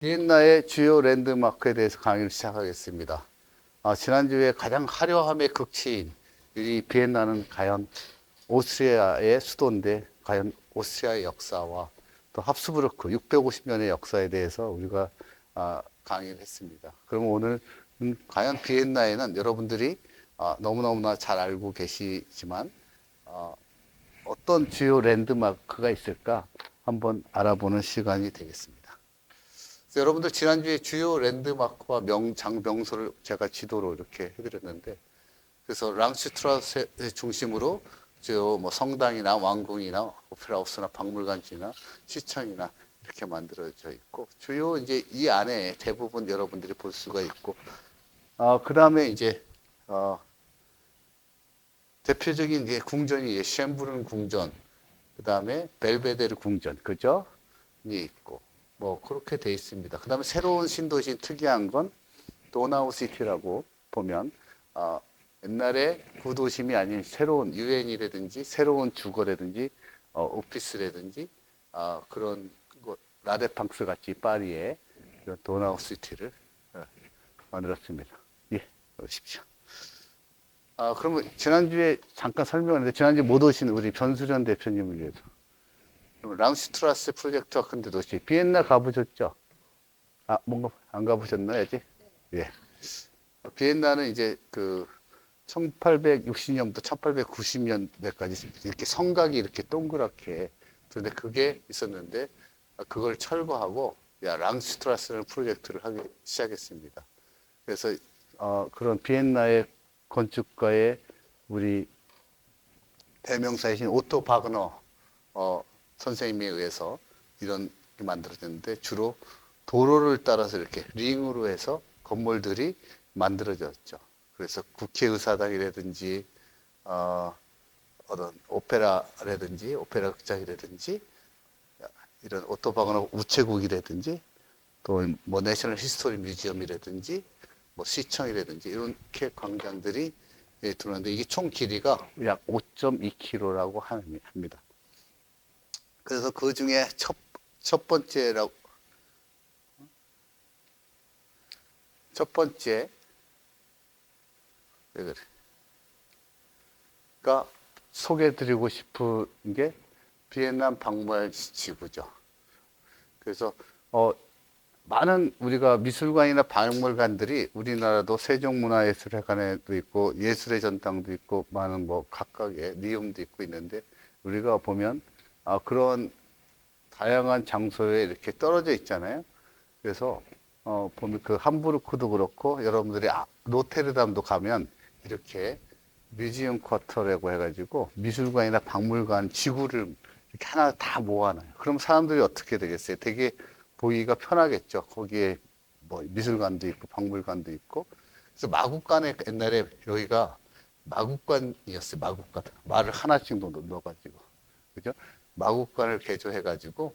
비엔나의 주요 랜드마크에 대해서 강의를 시작하겠습니다. 지난주에 가장 화려함의 극치인 이 비엔나는 과연 오스트리아의 수도인데 과연 오스트리아의 역사와 또 합스부르크 650년의 역사에 대해서 우리가 강의를 했습니다. 그럼 오늘 과연 비엔나에는 여러분들이 너무너무나 잘 알고 계시지만 어떤 주요 랜드마크가 있을까 한번 알아보는 시간이 되겠습니다. 여러분들 지난주에 주요 랜드마크와 명소를 제가 지도로 이렇게 해드렸는데, 그래서 랑슈트라스의 중심으로 주요 뭐 성당이나 왕궁이나 오페라하우스나 박물관지나 시청이나 이렇게 만들어져 있고, 주요 이제 이 안에 대부분 여러분들이 볼 수가 있고, 그 다음에 이제 대표적인 이제 궁전이 쉔브른 궁전, 그 다음에 벨베데르 궁전, 그죠? 이 있고. 뭐 그렇게 돼 있습니다. 그 다음에 새로운 신도시 특이한 건 도나우시티라고 보면 옛날에 구도심이 아닌 새로운 유엔이라든지 새로운 주거라든지 오피스라든지 그런 곳, 라데팡스 같이 파리에 도나우시티를 만들었습니다. 예, 오십시오. 그러면 지난주에 잠깐 설명했는데 지난주에 못 오신 우리 변수련 대표님을 위해서 랑슈트라스 프로젝트와 큰 도시 비엔나 가보셨죠? 뭔가 안 가보셨나요, 아직? 예. 비엔나는 이제 그 1860년부터 1890년대까지 이렇게 성곽이 이렇게 동그랗게 그런데 그게 있었는데 그걸 철거하고 랑슈트라스라는 프로젝트를 하기 시작했습니다. 그래서 그런 비엔나의 건축가의 우리 대명사이신 오토 바그너 선생님에 의해서 이런 게 만들어졌는데 주로 도로를 따라서 이렇게 링으로 해서 건물들이 만들어졌죠. 그래서 국회의사당이라든지 어떤 오페라라든지 오페라 극장이라든지 이런 오토바그너 우체국이라든지 또 뭐 내셔널 히스토리 뮤지엄이라든지 뭐 시청이라든지 이렇게 광장들이 들어오는데 이게 총 길이가 약 5.2km라고 합니다. 그래서 그 중에 첫 번째 왜 그래? 그러니까 소개해드리고 싶은 게 비엔나 박물관 지구죠. 그래서 많은 우리가 미술관이나 박물관들이 우리나라도 세종문화예술회관에도 있고 예술의 전당도 있고 많은 뭐 각각의 리움도 있고 있는데 우리가 보면 그런 다양한 장소에 이렇게 떨어져 있잖아요. 그래서 보면 그 함부르크도 그렇고 여러분들이 노테르담도 가면 이렇게 뮤지엄 쿼터라고 해가지고 미술관이나 박물관 지구를 이렇게 하나 다 모아놔요. 그럼 사람들이 어떻게 되겠어요? 되게 보기가 편하겠죠. 거기에 뭐 미술관도 있고 박물관도 있고. 그래서 마국간에 옛날에 여기가 마국관이었어요. 마국관. 말을 하나씩 넣어가지고. 그죠? 마국관을 개조해가지고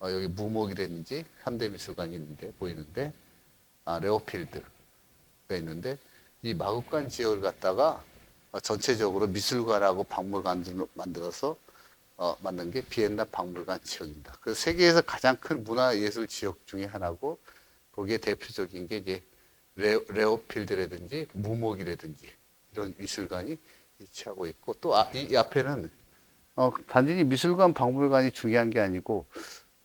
여기 무목이라든지 현대미술관이 있는데 보이는데 레오필드가 있는데 이 마국관 지역을 갖다가 전체적으로 미술관하고 박물관들을 만들어서 만든 게 비엔나 박물관 지역입니다. 그 세계에서 가장 큰 문화예술 지역 중에 하나고 거기에 대표적인 게 이제 레오필드라든지 무목이라든지 이런 미술관이 위치하고 있고 또 이 앞에는 단순히 미술관 박물관이 중요한 게 아니고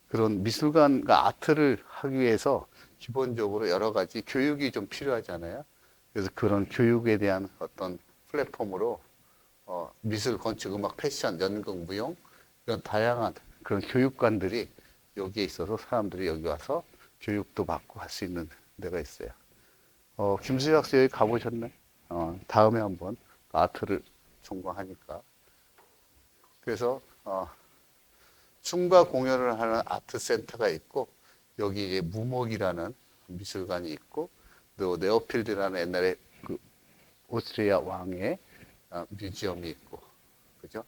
그런 미술관과 아트를 하기 위해서 기본적으로 여러 가지 교육이 좀 필요하잖아요. 그래서 그런 교육에 대한 어떤 플랫폼으로 미술, 건축, 음악, 패션, 연극, 무용 이런 다양한 그런 교육관들이 여기에 있어서 사람들이 여기 와서 교육도 받고 할 수 있는 데가 있어요. 김수희 학생 여기 가보셨나요? 다음에 한번 아트를 전공하니까. 그래서 춤과 공연을 하는 아트 센터가 있고 여기 이제 무목이라는 미술관이 있고 또 네오필드라는 옛날에 그 오스트리아 왕의 뮤지엄이 있고 그죠?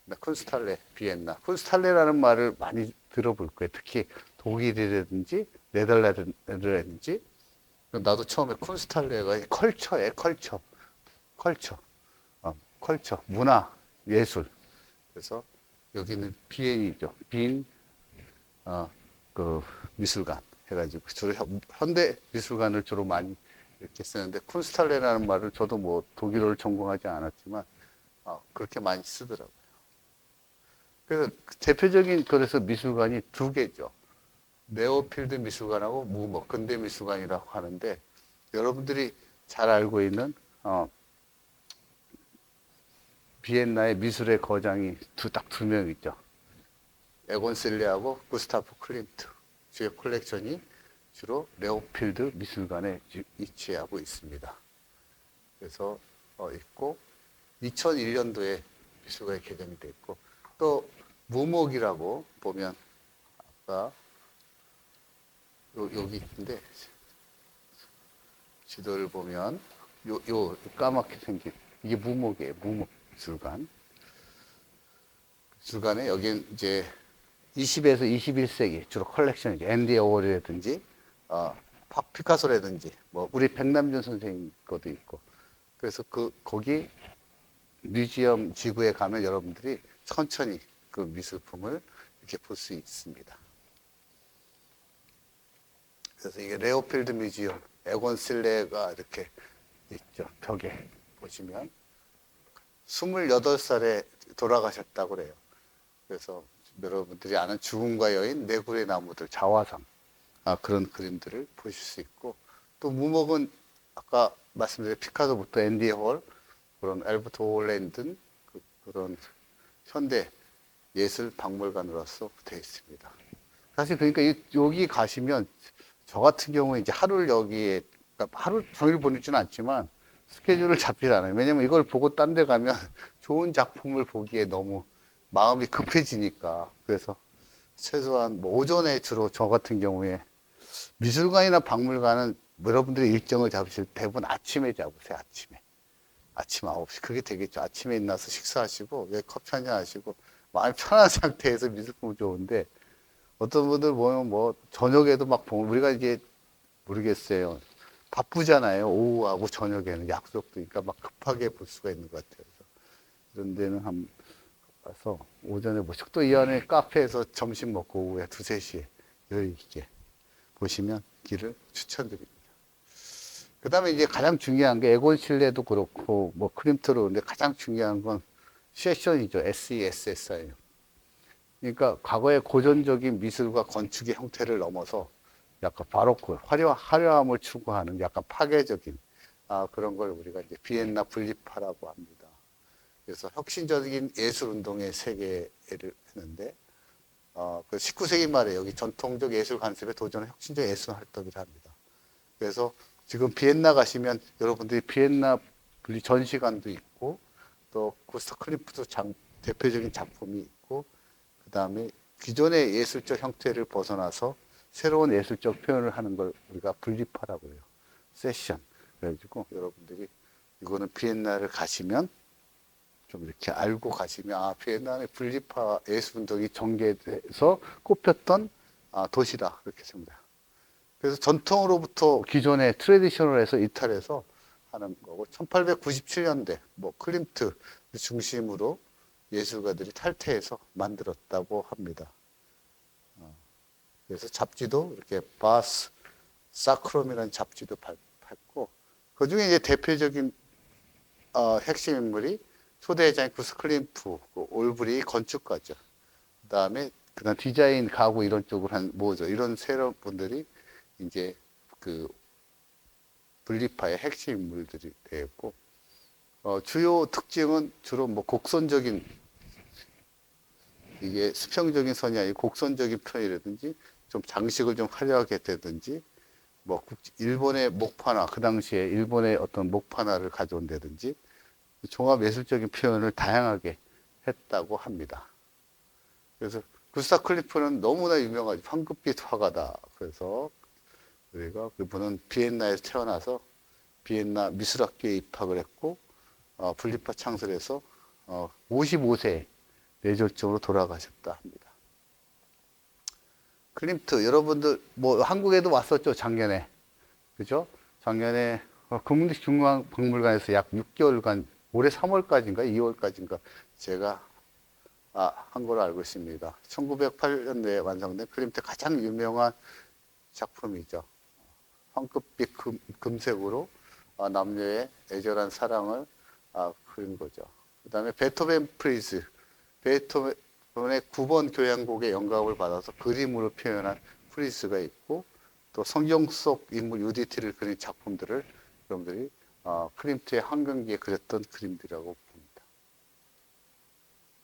쿤스탈레 비엔나 쿤스탈레라는 말을 많이 들어볼 거예요. 특히 독일이라든지 네덜란드라든지 나도 처음에 쿤스탈레가 컬처 문화 예술 그래서 여기는 비엔이죠. 빈 그 미술관 해가지고 주로 현대 미술관을 주로 많이 이렇게 쓰는데 쿤스탈레라는 말을 저도 뭐 독일어를 전공하지 않았지만 그렇게 많이 쓰더라고요. 그래서 대표적인 그래서 미술관이 두 개죠. 네오필드 미술관하고 무뭐 근대 미술관이라고 하는데 여러분들이 잘 알고 있는 비엔나의 미술의 거장이 딱 두 명 있죠. 에곤 실레하고 구스타프 클림트. 주요 컬렉션이 주로 네오필드 미술관에 위치하고 있습니다. 그래서 있고 2001년도에 미술관이 개장이 됐고 또 무목이라고 보면 아까 여기 있는데 지도를 보면 요 까맣게 생긴 이게 무목이에요. 무목 미술관. 미술관에 여긴 이제 20에서 21세기 주로 컬렉션이죠. 앤디 워홀이라든지 피카소라든지 뭐 우리 백남준 선생님 것도 있고 그래서 거기 뮤지엄 지구에 가면 여러분들이 천천히 그 미술품을 이렇게 볼 수 있습니다. 그래서 이게 레오필드 뮤지엄 에곤 실레가 이렇게 있죠. 벽에 보시면 28살에 돌아가셨다고 그래요. 그래서 여러분들이 아는 죽음과 여인, 네구레 나무들, 자화상 그런 그림들을 보실 수 있고 또 무목은 아까 말씀드린 피카소부터 앤디 홀 그런 엘버트 홀랜든 그런 현대 예술 박물관으로서 되어 있습니다. 사실 그러니까 여기 가시면 저 같은 경우에 이제 하루를 여기에 그러니까 하루 종일 보내지는 않지만 스케줄을 잡지 않아요. 왜냐면 이걸 보고 딴 데 가면 좋은 작품을 보기에 너무 마음이 급해지니까. 그래서 최소한 뭐 오전에 주로 저 같은 경우에 미술관이나 박물관은 여러분들이 일정을 잡으실 때 대부분 아침에 잡으세요. 아침 9시. 그게 되겠죠. 아침에 일어나서 식사하시고 커피 한잔 하시고 마음이 편한 상태에서 미술품 좋은데 어떤 분들 보면 뭐 저녁에도 막 보면 우리가 이게 모르겠어요. 바쁘잖아요. 오후하고 저녁에는 약속도 있으니까 막 급하게 볼 수가 있는 것 같아요. 그런 데는 한번 가서 오전에 보시고 또 이 안에 카페에서 점심 먹고 오후에 2, 3시에 여유 있게 보시면 길을 추천드립니다. 그 다음에 이제 가장 중요한 게 에곤 실레도 그렇고 뭐 클림트로 근데 가장 중요한 건 세션이죠. SESSI요. 그러니까 과거의 고전적인 미술과 건축의 형태를 넘어서 약간 바로크, 화려함을 추구하는 약간 파괴적인 그런 걸 우리가 이제 비엔나 분리파라고 합니다. 그래서 혁신적인 예술 운동의 세계를 했는데 그 19세기 말에 여기 전통적 예술 관습에 도전한 혁신적 예술 활동이라 합니다. 그래서 지금 비엔나 가시면 여러분들이 비엔나 분리 전시관도 있고 또 구스타프 클림프트 대표적인 작품이 있고 그 다음에 기존의 예술적 형태를 벗어나서 새로운 예술적 표현을 하는 걸 우리가 분리파라고 해요. 세션. 그래가지고 여러분들이 이거는 비엔나를 가시면 좀 이렇게 알고 가시면 비엔나의 분리파 예술운동이 전개돼서 꼽혔던 도시다. 그렇게 생각합니다. 그래서 전통으로부터 기존의 트레디셔널에서 이탈해서 하는 거고 1897년대 뭐 클림트 중심으로 예술가들이 탈퇴해서 만들었다고 합니다. 그래서 잡지도 이렇게 바스 사크롬이라는 잡지도 팔고 그 중에 이제 대표적인 핵심 인물이 초대회장인 구스 클림프, 올브리 건축가죠. 그다음 디자인, 가구 이런 쪽을 한 뭐죠? 이런 새로운 분들이 이제 그 분리파의 핵심 인물들이 되었고 주요 특징은 주로 뭐 곡선적인 이게 수평적인 선이 아니고 곡선적인 표현이라든지 좀 장식을 좀 화려하게 했다든지 뭐 일본의 목파나 그 당시에 일본의 어떤 목파나를 가져온다든지 종합 예술적인 표현을 다양하게 했다고 합니다. 그래서 구스타프 클림프는 너무나 유명하죠. 황금빛 화가다. 그래서 우리가 그분은 비엔나에서 태어나서 비엔나 미술학교에 입학을 했고 분리파 창설해서 55세 뇌졸중으로 돌아가셨다 합니다. 클림트 여러분들 뭐 한국에도 왔었죠. 작년에 그죠? 작년에 국립중앙박물관에서 약 6개월간 올해 3월까지인가 2월까지인가 제가 한 걸로 알고 있습니다. 1908년도에 완성된 클림트 가장 유명한 작품이죠. 황급빛 금색으로 남녀의 애절한 사랑을 그린 거죠. 그 다음에 베토벤 프리즈. 베토벤의 9번 교향곡의 영감을 받아서 그림으로 표현한 프리즈가 있고, 또 성경 속 인물 유디티를 그린 작품들을 여러분들이 클림트의 황금기에 그렸던 그림들이라고 봅니다.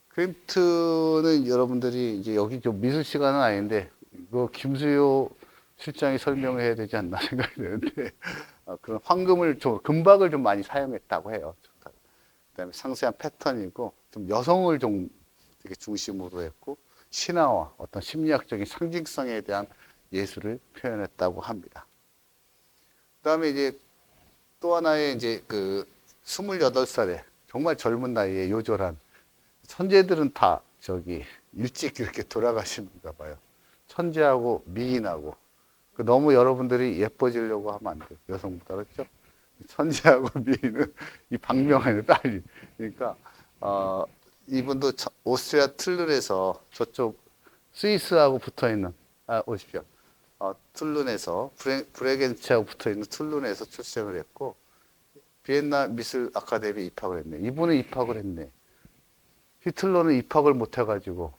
클림트는 여러분들이 이제 여기 좀 미술 시간은 아닌데, 이거 김수효 실장이 설명해야 되지 않나 생각이 드는데, 그런 황금을 좀, 금박을 좀 많이 사용했다고 해요. 그다음에 상세한 패턴이고, 좀 여성을 좀 되게 중심으로 했고, 신화와 어떤 심리학적인 상징성에 대한 예술을 표현했다고 합니다. 그다음에 이제 또 하나의 이제 그 28살에 정말 젊은 나이에 요절한, 천재들은 다 저기 일찍 이렇게 돌아가시는가 봐요. 천재하고 미인하고. 너무 여러분들이 예뻐지려고 하면 안 돼요. 여성보다. 그렇죠? 천재하고 미인은 이 박명환의 딸이. 그러니까, 이분도 오스트리아 툴룬에서 저쪽 스위스하고 붙어 있는, 오십시오. 툴룬에서, 브레겐츠하고 붙어 있는 툴룬에서 출생을 했고, 비엔나 미술 아카데미에 입학을 했네. 이분은 입학을 했네. 히틀러는 입학을 못 해가지고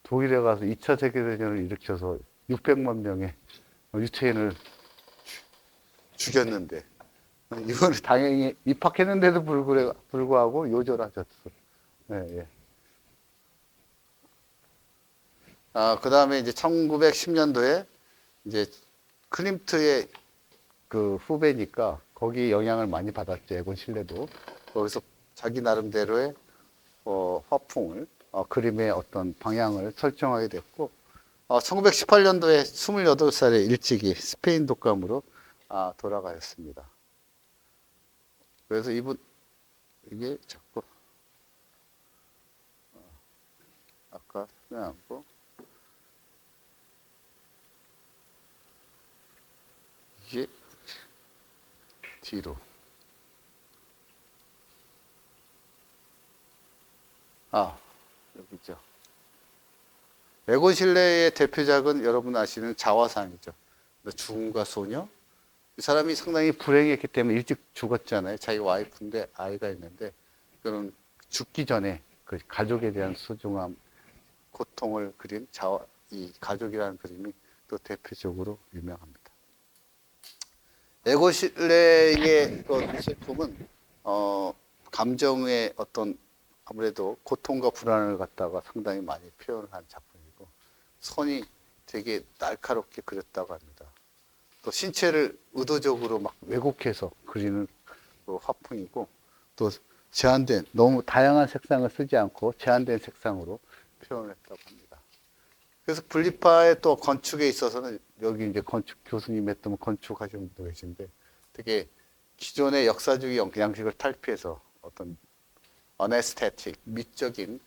독일에 가서 2차 세계대전을 일으켜서 600만 명의 유태인을 죽였는데, 이번에 당연히 입학했는데도 불구하고 요절하셨어. 예, 예. 그 다음에 이제 1910년도에 이제 클림트의 그 후배니까 거기 영향을 많이 받았죠. 에곤 실레도. 거기서 자기 나름대로의 화풍을, 그림의 어떤 방향을 설정하게 됐고, 1918년도에 28살에 일찍이 스페인 독감으로 돌아가셨습니다. 그래서 이분, 이게 자꾸, 아까 생각하고, 이게 뒤로. 여기 있죠. 에곤 실레의 대표작은 여러분 아시는 자화상이죠. 죽음과 소녀. 이 사람이 상당히 불행했기 때문에 일찍 죽었잖아요. 자기 와이프인데 아이가 있는데, 그런 죽기 전에 그 가족에 대한 소중함, 고통을 그린 이 가족이라는 그림이 또 대표적으로 유명합니다. 에곤 실레의 그 슬픔은 감정의 어떤 아무래도 고통과 불안을 갖다가 상당히 많이 표현을 한 작품이고, 선이 되게 날카롭게 그렸다고 합니다. 또 신체를 의도적으로 막 왜곡해서 그리는 그 화풍이고, 또 제한된, 너무 다양한 색상을 쓰지 않고 제한된 색상으로 표현을 했다고 합니다. 그래서 분리파의 또 건축에 있어서는, 여기 이제 건축 교수님 했던 건축하시는 분도 계신데, 되게 기존의 역사주의 양식을 탈피해서 어떤 어네스테틱, 미적인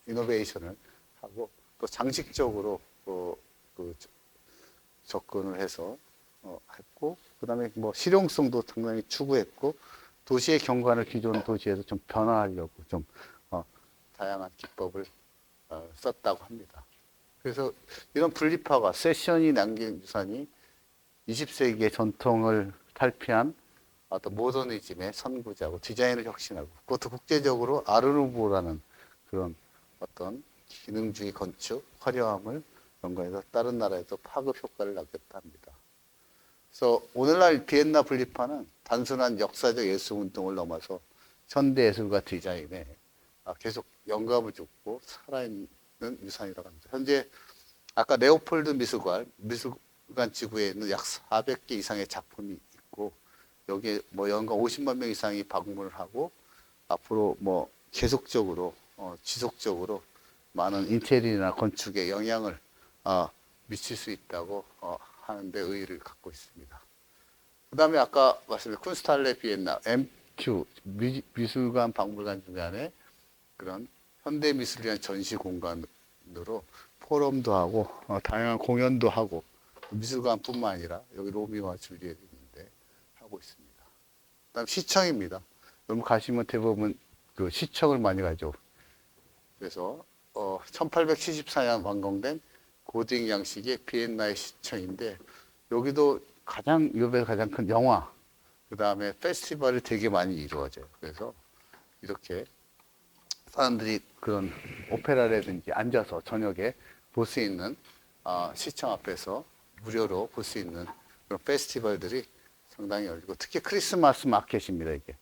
이노베이션을 하고, 또 장식적으로 그 접근을 해서 했고, 그 다음에 뭐 실용성도 상당히 추구했고, 도시의 경관을 기존 도시에서 좀 변화하려고 좀 다양한 기법을 썼다고 합니다. 그래서 이런 분리파가, 세션이 남긴 유산이 20세기의 전통을 탈피한 어떤 모더니즘의 선구자고, 디자인을 혁신하고, 그것도 국제적으로 아르누보라는 그런 어떤 기능주의 건축, 화려함을 연구해서 다른 나라에도 파급 효과를 남겼다 합니다. 그래서 오늘날 비엔나 분리파는 단순한 역사적 예술 운동을 넘어서 현대 예술과 디자인에 계속 영감을 줬고 살아있는 유산이라고 합니다. 현재 아까 레오폴드 미술관 지구에 있는 약 400개 이상의 작품이 있고, 여기에 뭐 연간 50만 명 이상이 방문을 하고, 앞으로 뭐 계속적으로 지속적으로 많은 인테리어나 건축에 영향을 미칠 수 있다고 하는데 의의를 갖고 있습니다. 그 다음에 아까 말씀드린 쿤스트할레 비엔나, MQ, 미술관 박물관 중간에 그런 현대 미술에 대한 전시 공간으로 포럼도 하고, 다양한 공연도 하고, 미술관뿐만 아니라 여기 로미오와 줄리엣 있는데 하고 있습니다. 그다음 시청입니다. 너무 가시면 대부분 그 시청을 많이 가죠. 그래서 1874년 완공된 고딩 양식의 비엔나의 시청인데, 여기도 가장 유럽에서 가장 큰 영화, 그 다음에 페스티벌이 되게 많이 이루어져요. 그래서 이렇게 사람들이 그런 오페라라든지 앉아서 저녁에 볼 수 있는 시청 앞에서 무료로 볼 수 있는 그런 페스티벌들이 상당히 열리고, 특히 크리스마스 마켓입니다. 이게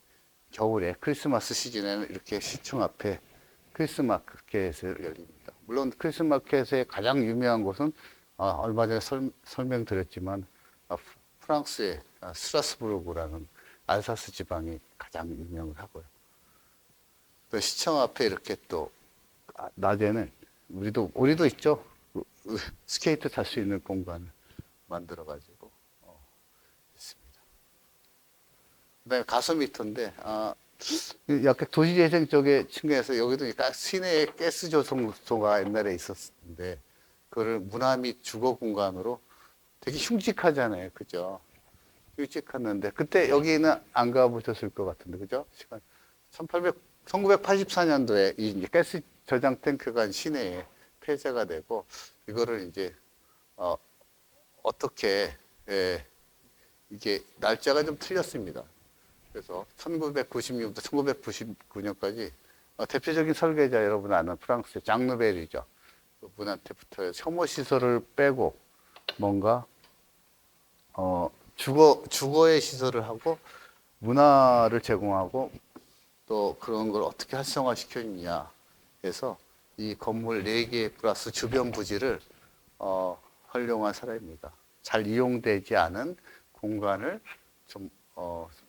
겨울에 크리스마스 시즌에는 이렇게 시청 앞에 크리스마스 마켓을 열립니다. 물론 크리스마스 마켓의 가장 유명한 곳은 얼마 전에 설명드렸지만 프랑스의 스트라스부르크라는 알사스 지방이 가장 유명을 하고요. 또 시청 앞에 이렇게 또 낮에는 우리도 있죠. 스케이트 탈 수 있는 공간을 만들어 가지고 있습니다. 그다음에 가스미터인데 약간 도시재생 쪽의 측면에서 여기도 시내에 가스 조성소가 옛날에 있었는데 그거를 문화 및 주거 공간으로 되게 흉측하잖아요, 그죠? 흉측했는데 그때 여기는 안 가보셨을 것 같은데, 그죠? 1984년도에 이 이제 가스 저장 탱크가 시내에 폐쇄가 되고 이거를 이제 어떻게 이게 날짜가 좀 틀렸습니다. 그래서 1996부터 1999년까지 대표적인 설계자 여러분 아는 프랑스의 장 누벨이죠. 그분한테부터 혐오 시설을 빼고 뭔가 주거의 시설을 하고 문화를 제공하고 또 그런 걸 어떻게 활성화시켰느냐 해서 이 건물 4개 플러스 주변 부지를 활용한 사람입니다. 잘 이용되지 않은 공간을 좀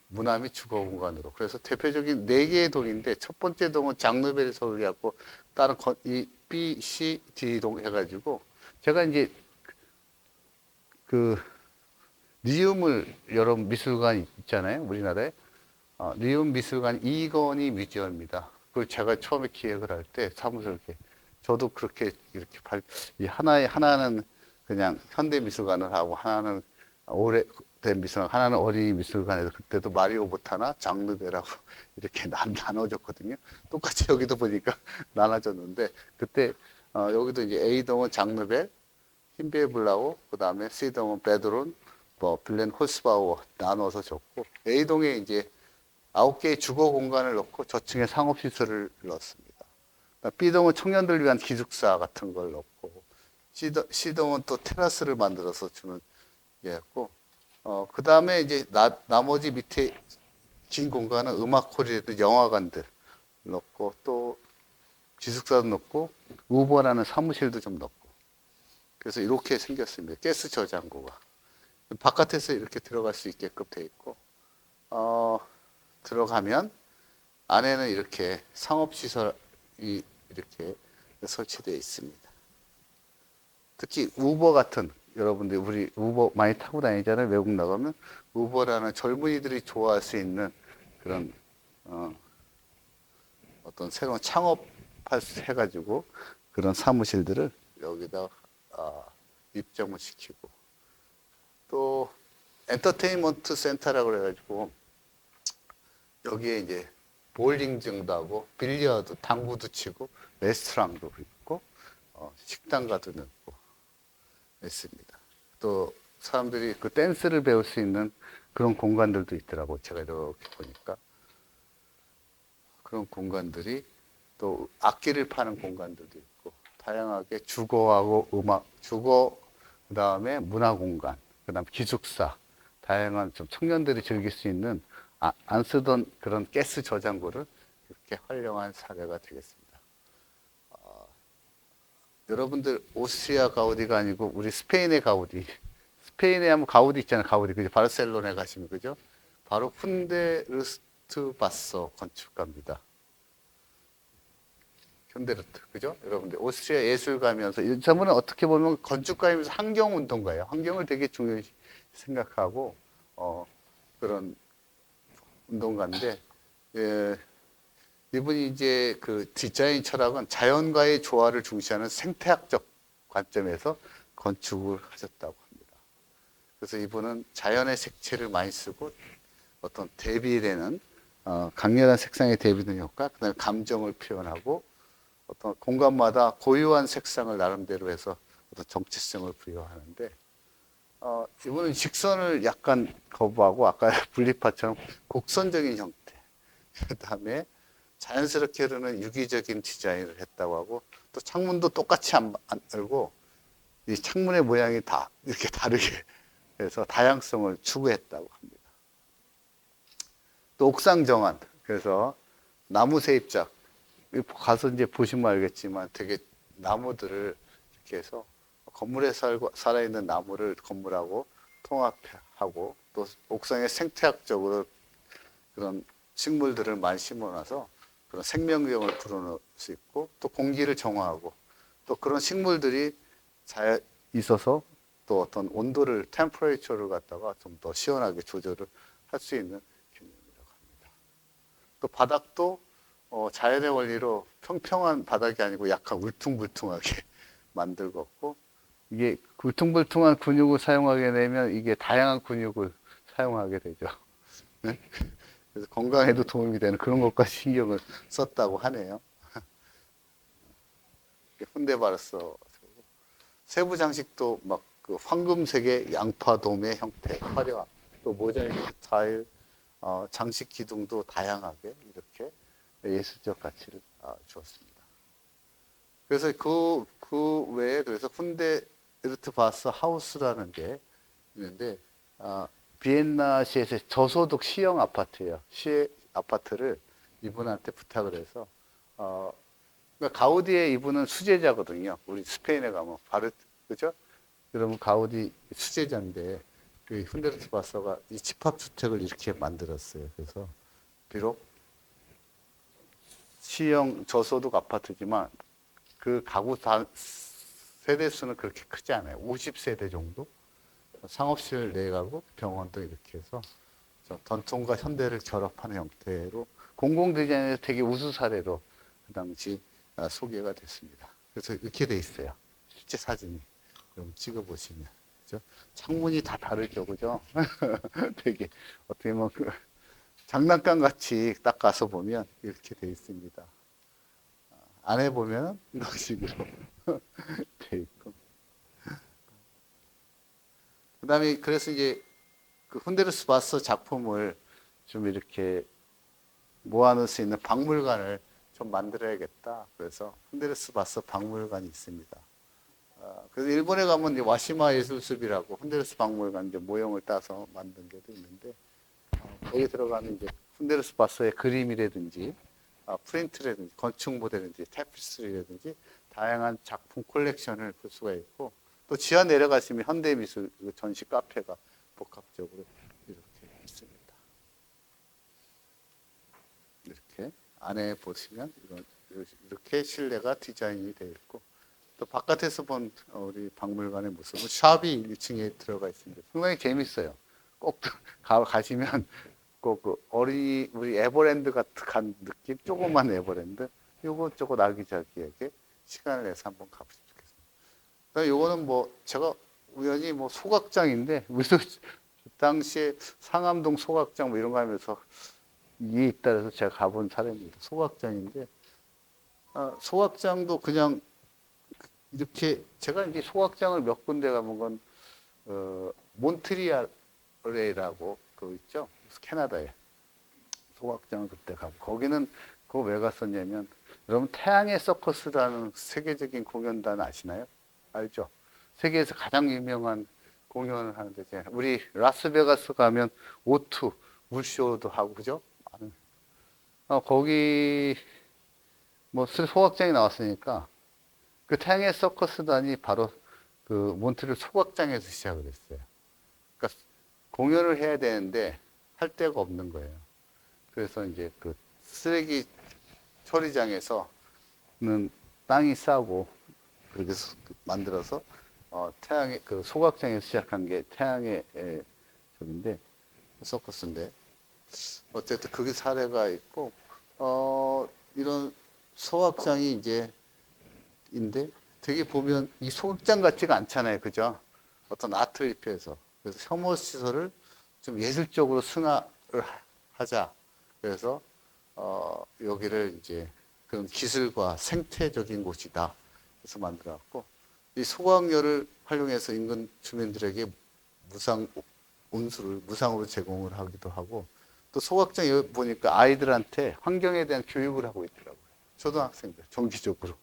문화 및 주거 공간으로. 그래서 대표적인 4개의 동인데 첫 번째 동은 장르벨 설계하고 다른 이 B, C, D 동 해가지고 제가 이제 그 리움을 여러 미술관 있잖아요, 우리나라에. 리움 미술관 이건희 뮤지엄입니다. 그걸 제가 처음에 기획을 할 때 사무스럽게 저도 그렇게 이렇게 하나는 그냥 현대 미술관을 하고 하나는 오래된 미술관, 하나는 어린이 미술관에서 그때도 마리오 보타나 장르베라고 이렇게 나눠줬거든요. 똑같이 여기도 보니까 나눠졌는데 그때 여기도 이제 A동은 장르벨, 힌베블라우, 그 다음에 C동은 베드론, 빌렌 홀스바우어 나눠서 줬고 A동에 이제 9개의 주거 공간을 넣고 저층에 상업시설을 넣었습니다. B동은 청년들 위한 기숙사 같은 걸 넣고 C동은 또 테라스를 만들어서 주는 예였고 그 다음에 이제 나머지 밑에 긴 공간은 음악홀이라든 영화관들 넣고 또 기숙사도 넣고 우버라는 사무실도 좀 넣고 그래서 이렇게 생겼습니다. 가스 저장고가 바깥에서 이렇게 들어갈 수 있게끔 돼 있고 들어가면 안에는 이렇게 상업시설이 이렇게 설치되어 있습니다. 특히 우버 같은 여러분들 우리 우버 많이 타고 다니잖아요. 외국 나가면 우버라는 젊은이들이 좋아할 수 있는 그런 어떤 새로운 창업할 수 해가지고 그런 사무실들을 여기다 입점을 시키고 또 엔터테인먼트 센터라고 그래가지고 여기에 이제 볼링장도 하고 빌리어드 당구도 치고 레스토랑도 있고 식당가도 있고 있습니다. 또 사람들이 그 댄스를 배울 수 있는 그런 공간들도 있더라고. 제가 이렇게 보니까 그런 공간들이 또 악기를 파는 공간들도 있고 다양하게 주거하고 음악, 주거 그다음에 문화 공간, 그다음 기숙사 다양한 좀 청년들이 즐길 수 있는 안 쓰던 그런 가스 저장고를 이렇게 활용한 사례가 되겠습니다. 여러분들 오스트리아 가우디가 아니고 우리 스페인의 가우디. 스페인에 하면 가우디 있잖아요. 가우디. 그죠? 바르셀로나에 가시면 그죠? 바로 훈데르스트 바서 건축가입니다. 현데르트. 그죠? 여러분들 오스트리아 예술가면서 이 저분은 어떻게 보면 건축가이면서 환경운동가예요. 환경을 되게 중요히 생각하고 그런 운동가인데 이분이 이제 그 디자인 철학은 자연과의 조화를 중시하는 생태학적 관점에서 건축을 하셨다고 합니다. 그래서 이분은 자연의 색채를 많이 쓰고 어떤 대비되는 강렬한 색상에 대비되는 효과, 그다음에 감정을 표현하고 어떤 공간마다 고유한 색상을 나름대로 해서 어떤 정체성을 부여하는데 이거는 직선을 약간 거부하고 아까 분리파처럼 곡선적인 형태. 그 다음에 자연스럽게 흐르는 유기적인 디자인을 했다고 하고 또 창문도 똑같이 안 열고 이 창문의 모양이 다 이렇게 다르게 해서 다양성을 추구했다고 합니다. 또 옥상 정원. 그래서 나무 세입작. 가서 이제 보시면 알겠지만 되게 나무들을 이렇게 해서 건물에 살아있는 나무를 건물하고 통합하고 또 옥상에 생태학적으로 그런 식물들을 많이 심어놔서 그런 생명력을 불어넣을 수 있고 또 공기를 정화하고 또 그런 식물들이 잘 있어서 또 어떤 온도를 템퍼레이처를 갖다가 좀 더 시원하게 조절을 할 수 있는 기능이라고 합니다. 또 바닥도 자연의 원리로 평평한 바닥이 아니고 약간 울퉁불퉁하게 만들었고 이게 울퉁불퉁한 근육을 사용하게 되면 이게 다양한 근육을 사용하게 되죠. 네? 그래서 건강에도 도움이 되는 그런 것까지 신경을 썼다고 하네요. 훈데바르서 세부 장식도 막 그 황금색의 양파돔의 형태 화려한 또 모자이크 스타일 장식 기둥도 다양하게 이렇게 예술적 가치를 주었습니다. 그래서 그 외에 그래서 훈데르트 바스 하우스라는 게 있는데 비엔나시에서 저소득 시형 아파트예요. 시 아파트를 이분한테 부탁을 해서 그러니까 가우디의 이분은 수제자거든요. 우리 스페인에 가면 그죠? 그러면 가우디 수제자인데 그 훈데르트 바서가 이 집합주택을 이렇게 만들었어요. 그래서 비록 시형 저소득 아파트지만 그 가구 세대 수는 그렇게 크지 않아요. 50세대 정도? 상업실 4가구, 병원도 이렇게 해서 전통과 현대를 결합하는 형태로 공공 디자인에서 되게 우수 사례로 그 당시 소개가 됐습니다. 그래서 이렇게 돼 있어요. 실제 사진이. 그럼 찍어보시면. 그죠? 창문이 다 다르죠. 그죠? 되게 어떻게 보면 그 장난감 같이 딱 가서 보면 이렇게 돼 있습니다. 안에 보면 이런 식으로 돼 있고. 그 다음에 그래서 이제 그 훈데르스 바서 작품을 좀 이렇게 모아놓을 수 있는 박물관을 좀 만들어야겠다. 그래서 훈데르스 바서 박물관이 있습니다. 그래서 일본에 가면 이제 와시마 예술숲이라고 훈데르스 박물관 이제 모형을 따서 만든 게도 있는데 거기 들어가면 이제 훈데르스 바서의 그림이라든지 프린트라든지 건축 모델이라든지 테피스트리라든지 다양한 작품 콜렉션을 볼 수가 있고 또 지하 내려가시면 현대미술 전시 카페가 복합적으로 이렇게 있습니다. 이렇게 안에 보시면 이렇게 실내가 디자인이 되어 있고 또 바깥에서 본 우리 박물관의 모습은 샵이 1층에 들어가 있습니다. 상당히 재밌어요. 꼭 가시면 꼭 그 우리 에버랜드 같은 느낌, 조그만 에버랜드, 요거 아기자기하게 시간을 내서 한번 가보시면 좋겠습니다. 요거는 뭐 제가 우연히 뭐 소각장인데 우리도 당시에 상암동 소각장 뭐 이런 거 하면서 이에 있다 해서 제가 가본 사례입니다. 소각장인데 소각장도 그냥 이렇게 제가 이제 소각장을 몇 군데 가본 건 몬트리올이라고 그 있죠 캐나다에 소각장을 그때 가고 거기는 그거 왜 갔었냐면 여러분 태양의 서커스라는 세계적인 공연단 아시나요? 알죠? 세계에서 가장 유명한 공연을 하는데 우리 라스베가스 가면 O2 물쇼도 하고 그죠? 거기 뭐 소각장이 나왔으니까 그 태양의 서커스단이 바로 그 몬트리올 소각장에서 시작을 했어요. 그러니까 공연을 해야 되는데 할 데가 없는 거예요. 그래서 이제 그 쓰레기 처리장에서는 땅이 싸고 그렇게 만들어서 태양의 그 소각장에서 시작한 게 태양의 저인데 서커스인데 어쨌든 그게 사례가 있고 이런 소각장이 이제 인데 되게 보면 이 소극장 같지가 않잖아요. 그죠? 어떤 아트 입혀서. 그래서 혐오 시설을 좀 예술적으로 승화를 하자. 그래서 여기를 이제 그런 기술과 생태적인 곳이다. 그래서 만들어갖고 이 소각열을 활용해서 인근 주민들에게 무상 온수를 무상으로 제공을 하기도 하고 또 소각장 여기 보니까 아이들한테 환경에 대한 교육을 하고 있더라고요. 초등학생들 정기적으로.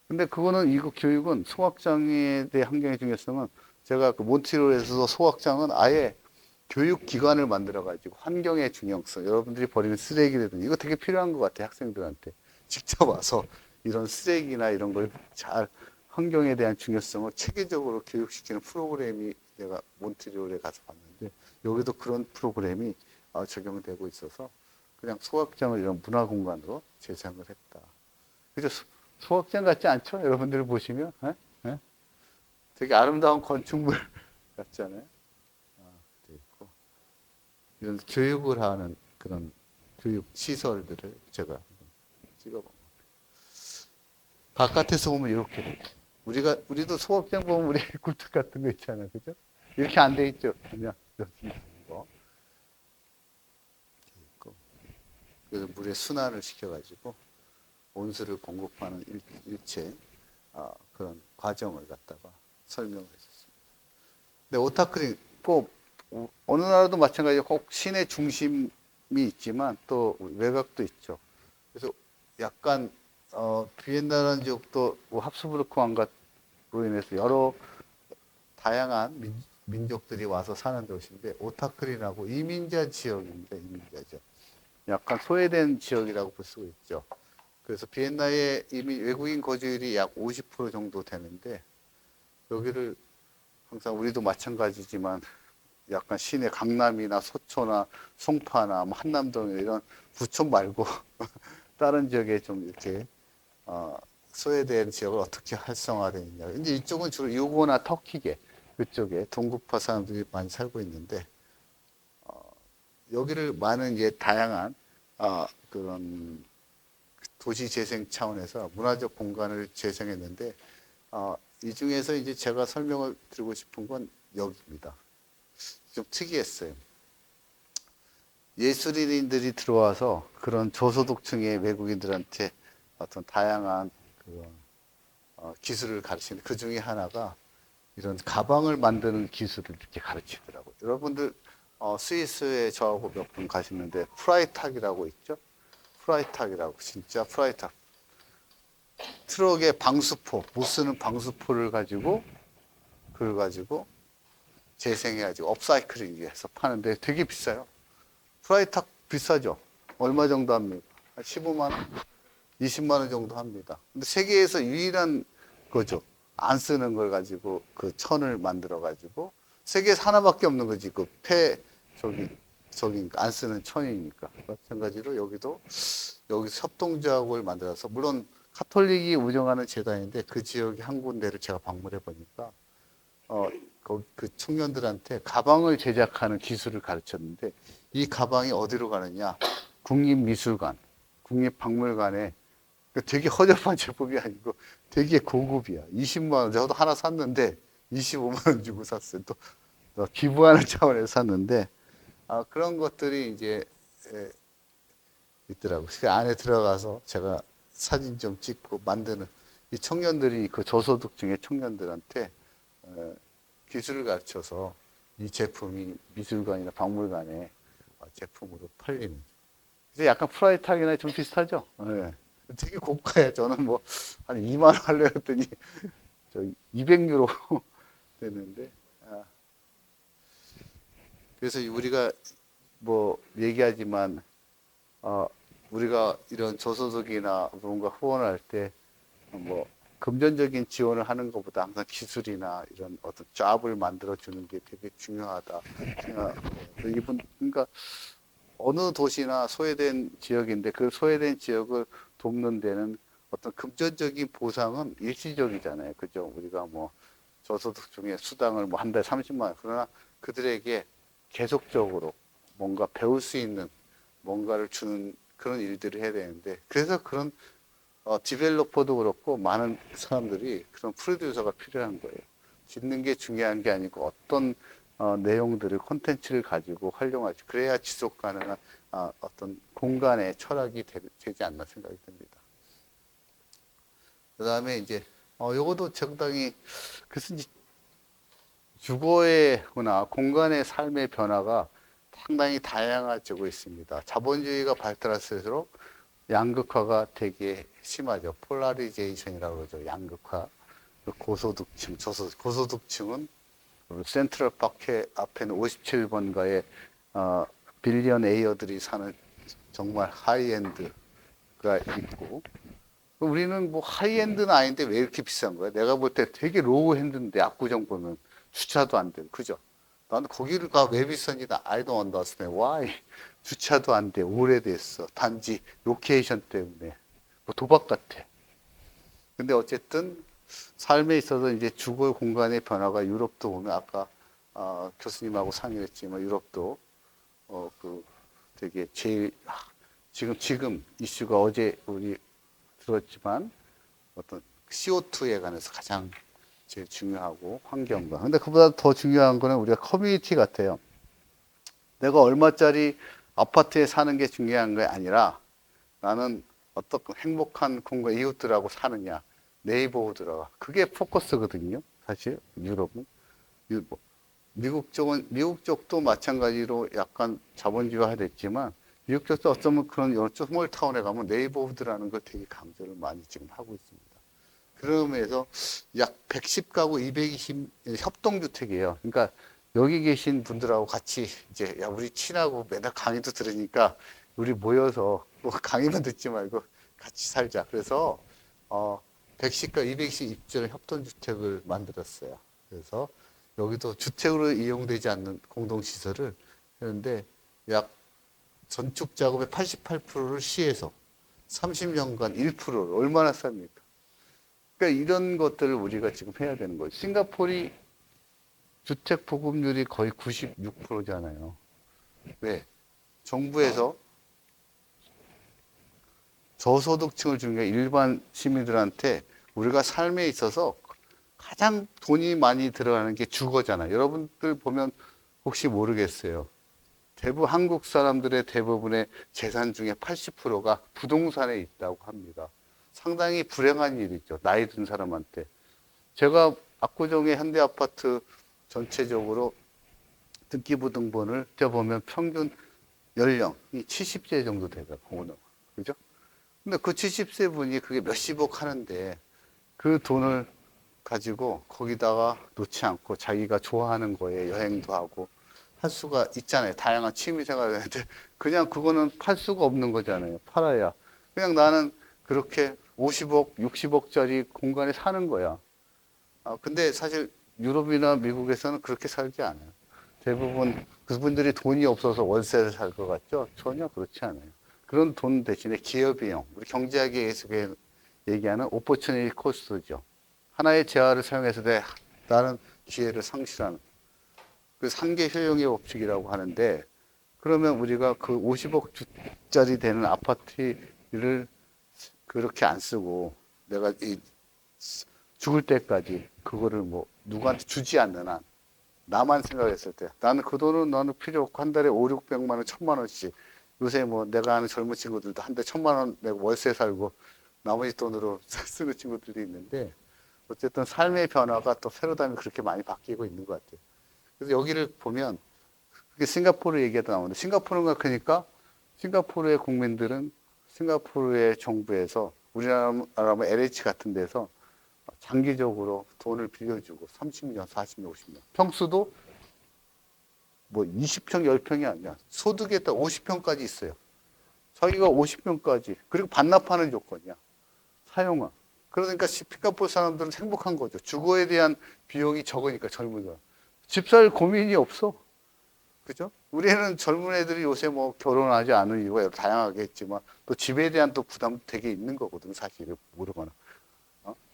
근데 그거는 이거 교육은 소각장에 대한 환경의 중요성은 제가 그 몬트리올에서도 소각장은 아예 교육 기관을 만들어 가지고 환경의 중요성, 여러분들이 버리는 쓰레기라든지 이거 되게 필요한 것 같아요. 학생들한테 직접 와서 이런 쓰레기나 이런 걸 잘 환경에 대한 중요성을 체계적으로 교육시키는 프로그램이 내가 몬트리올에 가서 봤는데 여기도 그런 프로그램이 적용되고 있어서 그냥 소각장을 이런 문화 공간으로 재생을 했다. 그죠? 소각장 같지 않죠? 여러분들 보시면 에? 에? 되게 아름다운 건축물 같잖아요. 돼 있고. 이런 교육을 하는 그런 교육 시설들을 제가 찍어본 겁니다. 바깥에서 보면 이렇게 돼. 우리도 소각장 보면 우리 굴뚝 같은 거 있잖아요. 그죠? 이렇게 안 돼 있죠? 그냥 여기 거. 있고. 그래서 물에 순환을 시켜가지고 온수를 공급하는 일체 그런 과정을 갖다가 설명을 했었습니다. 근데 오타크림 꼭 어느 나라도 마찬가지로 꼭 시내 중심이 있지만 또 외곽도 있죠. 그래서 약간 비엔나라는 지역도 합스부르크 왕가로 인해서 여러 다양한 민족들이 와서 사는 곳인데 오타크린하고 이민자 지역입니다. 이민자죠. 약간 소외된 지역이라고 볼 수 있죠. 그래서 비엔나의 이미 외국인 거주율이 약 50% 정도 되는데 여기를 항상 우리도 마찬가지지만 약간 시내 강남이나 소초나 송파나 뭐 한남동 이런 부촌 말고 다른 지역에 좀 이렇게 소외된 지역을 어떻게 활성화되느냐. 이제 이쪽은 주로 유고나 터키계 그쪽에 동북파 사람들이 많이 살고 있는데 여기를 많은 이제 다양한 그런 도시 재생 차원에서 문화적 공간을 재생했는데 이 중에서 이제 제가 설명을 드리고 싶은 건 여기입니다. 좀 특이했어요. 예술인들이 들어와서 그런 저소득층의 외국인들한테 어떤 다양한 기술을 가르치는 그 중에 하나가 이런 가방을 만드는 기술을 이렇게 가르치더라고요. 여러분들 스위스에 저하고 몇 분 가시는데 프라이탁이라고 있죠? 프라이탁이라고 진짜 프라이탁. 트럭에 방수포, 못 쓰는 방수포를 가지고 그걸 가지고 재생해가지고 업사이클링해서 파는데 되게 비싸요. 프라이탁 비싸죠? 얼마 정도 합니까? 15만 원? 20만 원 정도 합니다. 근데 세계에서 유일한 거죠. 안 쓰는 걸 가지고 그 천을 만들어 가지고 세계에서 하나밖에 없는 거지. 그 저기 안 쓰는 천이니까. 마찬가지로 여기도 여기 협동조합을 만들어서 물론 카톨릭이 운영하는 재단인데 그 지역의 한 군데를 제가 방문해 보니까 그 청년들한테 가방을 제작하는 기술을 가르쳤는데 이 가방이 어디로 가느냐? 국립미술관, 국립박물관에 되게 허접한 제품이 아니고 되게 고급이야. 20만 원. 저도 하나 샀는데 25만 원 주고 샀어요. 또 기부하는 차원에서 샀는데 그런 것들이 이제 있더라고요. 그 안에 들어가서 제가 사진 좀 찍고 만드는 이 청년들이 그 저소득층의 청년들한테 기술을 가르쳐서 이 제품이 미술관이나 박물관에 제품으로 팔리는. 이제 약간 프라이탁이나 좀 비슷하죠? 네. 되게 고가예요. 저는 뭐 한 2만 원 하려 했더니 저 200유로 되는데. 그래서 우리가 뭐 얘기하지만 우리가 이런 저소득이나 뭔가 후원할 때 뭐 금전적인 지원을 하는 것보다 항상 기술이나 이런 어떤 잡을 만들어 주는 게 되게 중요하다. 그러니까 어느 도시나 소외된 지역인데 그 소외된 지역을 돕는 데는 어떤 금전적인 보상은 일시적이잖아요. 그죠? 우리가 뭐 저소득 중에 수당을 뭐 한 달에 30만 원. 그러나 그들에게 계속적으로 뭔가 배울 수 있는 뭔가를 주는 그런 일들을 해야 되는데 그래서 그런 디벨로퍼도 그렇고 많은 사람들이 그런 프로듀서가 필요한 거예요. 짓는 게 중요한 게 아니고 어떤 내용들을 콘텐츠를 가지고 활용하지 그래야 지속 가능한 어떤 공간의 철학이 되지 않나 생각이 듭니다. 그 다음에 이제 요것도 적당히 그래서 이제 주거의나 공간의 삶의 변화가 상당히 다양해지고 있습니다. 자본주의가 발달할수록 양극화가 되게 심하죠. 폴라리제이션이라고 그러죠. 양극화. 고소득층, 고소득층은 센트럴 파크 앞에는 57번가의 빌리언 에이어들이 사는 정말 하이엔드가 있고, 우리는 뭐 하이엔드는 아닌데 왜 이렇게 비싼 거야? 내가 볼 때 되게 로우핸드인데 압구정 보면 주차도 안 되고, 그죠? 나는 거기를 왜 비싼지 I don't understand why. 주차도 안 돼. 오래됐어. 단지 로케이션 때문에. 뭐 도박 같아. 근데 어쨌든 삶에 있어서 이제 주거 공간의 변화가 유럽도 보면 아까 교수님하고 상의했지만 유럽도 그 되게 제일 지금 이슈가 어제 우리 들었지만 어떤 CO2에 관해서 가장 제일 중요하고 환경과. 근데 그보다 더 중요한 거는 우리가 커뮤니티 같아요. 내가 얼마짜리 아파트에 사는 게 중요한 게 아니라 나는 어떤 행복한 공간 이웃들하고 사느냐, 네이버후드라고. 그게 포커스거든요. 사실 유럽은. 뭐, 미국 쪽도 마찬가지로 약간 자본주의화 됐지만 미국 쪽도 어쩌면 그런 스몰 타운에 가면 네이버후드라는 걸 되게 강조를 많이 지금 하고 있습니다. 그러면서 약 110가구 220 협동주택이에요. 그러니까 여기 계신 분들하고 같이 이제 야 우리 친하고 맨날 강의도 들으니까 우리 모여서 뭐 강의만 듣지 말고 같이 살자. 그래서 110가 220 입주는 협동주택을 만들었어요. 그래서 여기도 주택으로 이용되지 않는 공동시설을 했는데 약 건축 작업의 88%를 시에서 30년간 1%를 얼마나 쌉니까? 그러니까 이런 것들을 우리가 지금 해야 되는 거예요. 싱가포르이 주택 보급률이 거의 96%잖아요. 왜? 정부에서 저소득층을 중에 일반 시민들한테 우리가 삶에 있어서 가장 돈이 많이 들어가는 게 주거잖아요. 여러분들 보면 혹시 모르겠어요. 한국 사람들의 대부분의 재산 중에 80%가 부동산에 있다고 합니다. 상당히 불행한 일이죠. 나이 든 사람한테. 제가 압구정의 현대아파트 전체적으로 등기부등본을 떼보면 평균 연령이 70세 정도 되다, 오너. 그죠? 근데 그 70세 분이 그게 몇십억 하는데 그 돈을 가지고 거기다가 놓지 않고 자기가 좋아하는 거에 여행도 하고 할 수가 있잖아요. 다양한 취미 생활을 하는데 그냥 그거는 팔 수가 없는 거잖아요. 팔아야. 그냥 나는 그렇게 50억, 60억짜리 공간에 사는 거야. 근데 사실 유럽이나 미국에서는 그렇게 살지 않아요. 대부분 그분들이 돈이 없어서 월세를 살 것 같죠? 전혀 그렇지 않아요. 그런 돈 대신에 기업이용, 우리 경제학에서 얘기하는 오퍼튜니티 코스트죠. 하나의 재화를 사용해서 다른 기회를 상실하는 그 상계 효용의 법칙이라고 하는데 그러면 우리가 그 50억짜리 되는 아파트를 그렇게 안 쓰고 내가 죽을 때까지 그거를 뭐 누구한테 주지 않는 한 나만 생각했을 때 나는 그 돈은 나는 필요 없고 한 달에 5, 600만 원, 1000만 원씩 요새 뭐 내가 아는 젊은 친구들도 한 달 1000만 원 내고 월세 살고 나머지 돈으로 쓰는 친구들도 있는데 어쨌든 삶의 변화가 또 패러다임이 그렇게 많이 바뀌고 있는 것 같아요. 그래서 여기를 보면 그게 싱가포르 얘기가 나오는데 싱가포르가 그러니까 싱가포르의 국민들은 싱가포르의 정부에서 우리나라면 LH 같은 데서 장기적으로 돈을 빌려주고 30년, 40년, 50년. 평수도 뭐 20평, 10평이 아니야. 소득에 따라 50평까지 있어요. 자기가 50평까지. 그리고 반납하는 조건이야. 사용화. 그러니까 싱가포르 사람들은 행복한 거죠. 주거에 대한 비용이 적으니까 젊은 사람. 집 살 고민이 없어. 그죠? 우리는 젊은 애들이 요새 뭐 결혼하지 않은 이유가 다양하게 있지만 또 집에 대한 또 부담도 되게 있는 거거든, 사실. 모르거나.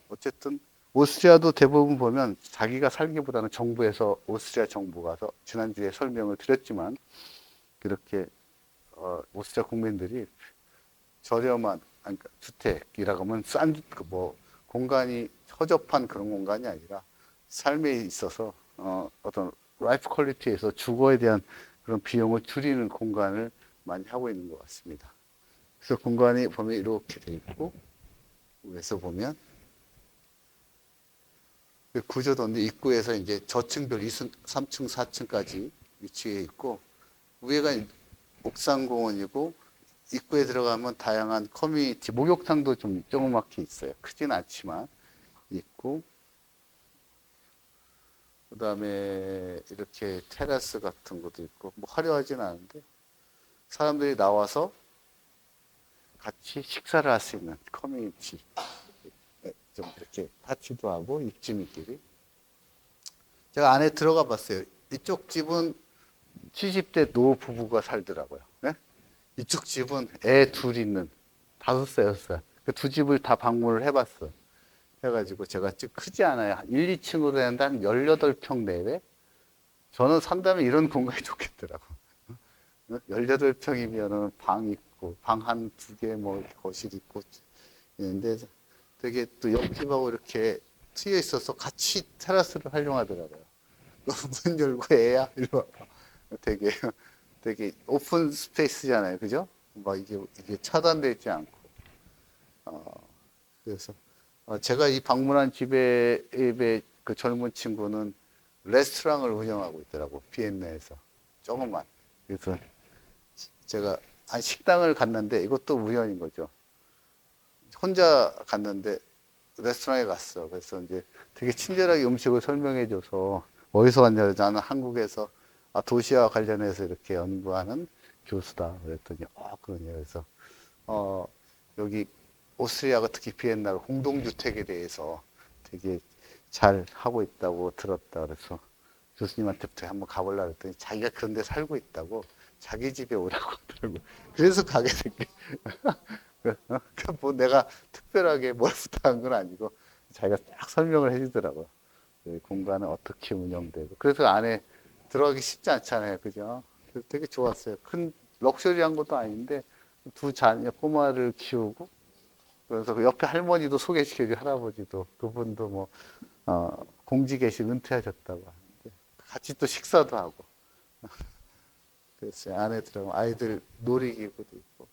어쨌든 오스트리아도 대부분 보면 자기가 살기보다는 정부에서 오스트리아 정부가 지난주에 설명을 드렸지만 그렇게 오스트리아 국민들이 저렴한 그러니까 주택이라고 하면 싼뭐 공간이 허접한 그런 공간이 아니라 삶에 있어서 어떤 라이프 퀄리티에서 주거에 대한 그런 비용을 줄이는 공간을 많이 하고 있는 것 같습니다. 그래서 공간이 보면 이렇게 돼 있고 위에서 보면 그 구조도인데 입구에서 이제 저층별 3층, 4층까지 위치해 있고 위에가 옥상 공원이고 입구에 들어가면 다양한 커뮤니티 목욕탕도 좀 조그맣게 있어요. 크진 않지만 있고 그다음에 이렇게 테라스 같은 것도 있고 뭐 화려하진 않은데 사람들이 나와서 같이 식사를 할 수 있는 커뮤니티 좀 이렇게 파티도 하고 입주민끼리 제가 안에 들어가 봤어요. 이쪽 집은 70대 노 부부가 살더라고요. 네? 이쪽 집은 애 둘 있는 5살, 6살 그 두 집을 다 방문을 해봤어. 해가지고 제가 좀 크지 않아요. 1, 2층으로 되는데 한 18평 내외? 저는 산다면 이런 공간이 좋겠더라고. 18평이면은 방 있고, 방 한 두 개, 뭐, 거실 있고, 있는데 되게 또 옆집하고 이렇게 트여 있어서 같이 테라스를 활용하더라고요. 문 열고 애야? 이리 와봐. 되게, 되게 오픈 스페이스잖아요. 그죠? 막 이게 차단되어 있지 않고. 그래서, 제가 이 방문한 집의 그 젊은 친구는 레스토랑을 운영하고 있더라고. 비엔나에서. 조금만. 그래서 제가 한 식당을 갔는데 이것도 우연인 거죠. 혼자 갔는데 레스토랑에 갔어. 그래서 이제 되게 친절하게 음식을 설명해줘서 어디서 왔냐? 나는 한국에서 도시와 관련해서 이렇게 연구하는 교수다. 그랬더니 그러냐. 그래서 여기 오스트리아가 특히 비엔나가 공동주택에 대해서 되게 잘 하고 있다고 들었다. 그래서 교수님한테부터 한번 가보려고 했더니 자기가 그런 데 살고 있다고 자기 집에 오라고 하더라고. 그래서 가게 된 게. 뭐 내가 특별하게 뭘 부탁한 건 아니고 자기가 딱 설명을 해주더라고요. 공간은 어떻게 운영되고. 그래서 안에 들어가기 쉽지 않잖아요. 그죠? 그래서 되게 좋았어요. 큰 럭셔리한 것도 아닌데 두 자녀 꼬마를 키우고 그래서 그 옆에 할머니도 소개시켜줘 할아버지도 그분도 뭐 공직 계신 은퇴하셨다고 하는데 같이 또 식사도 하고 그래서 안에 들어가면 아이들 놀이기구도 있고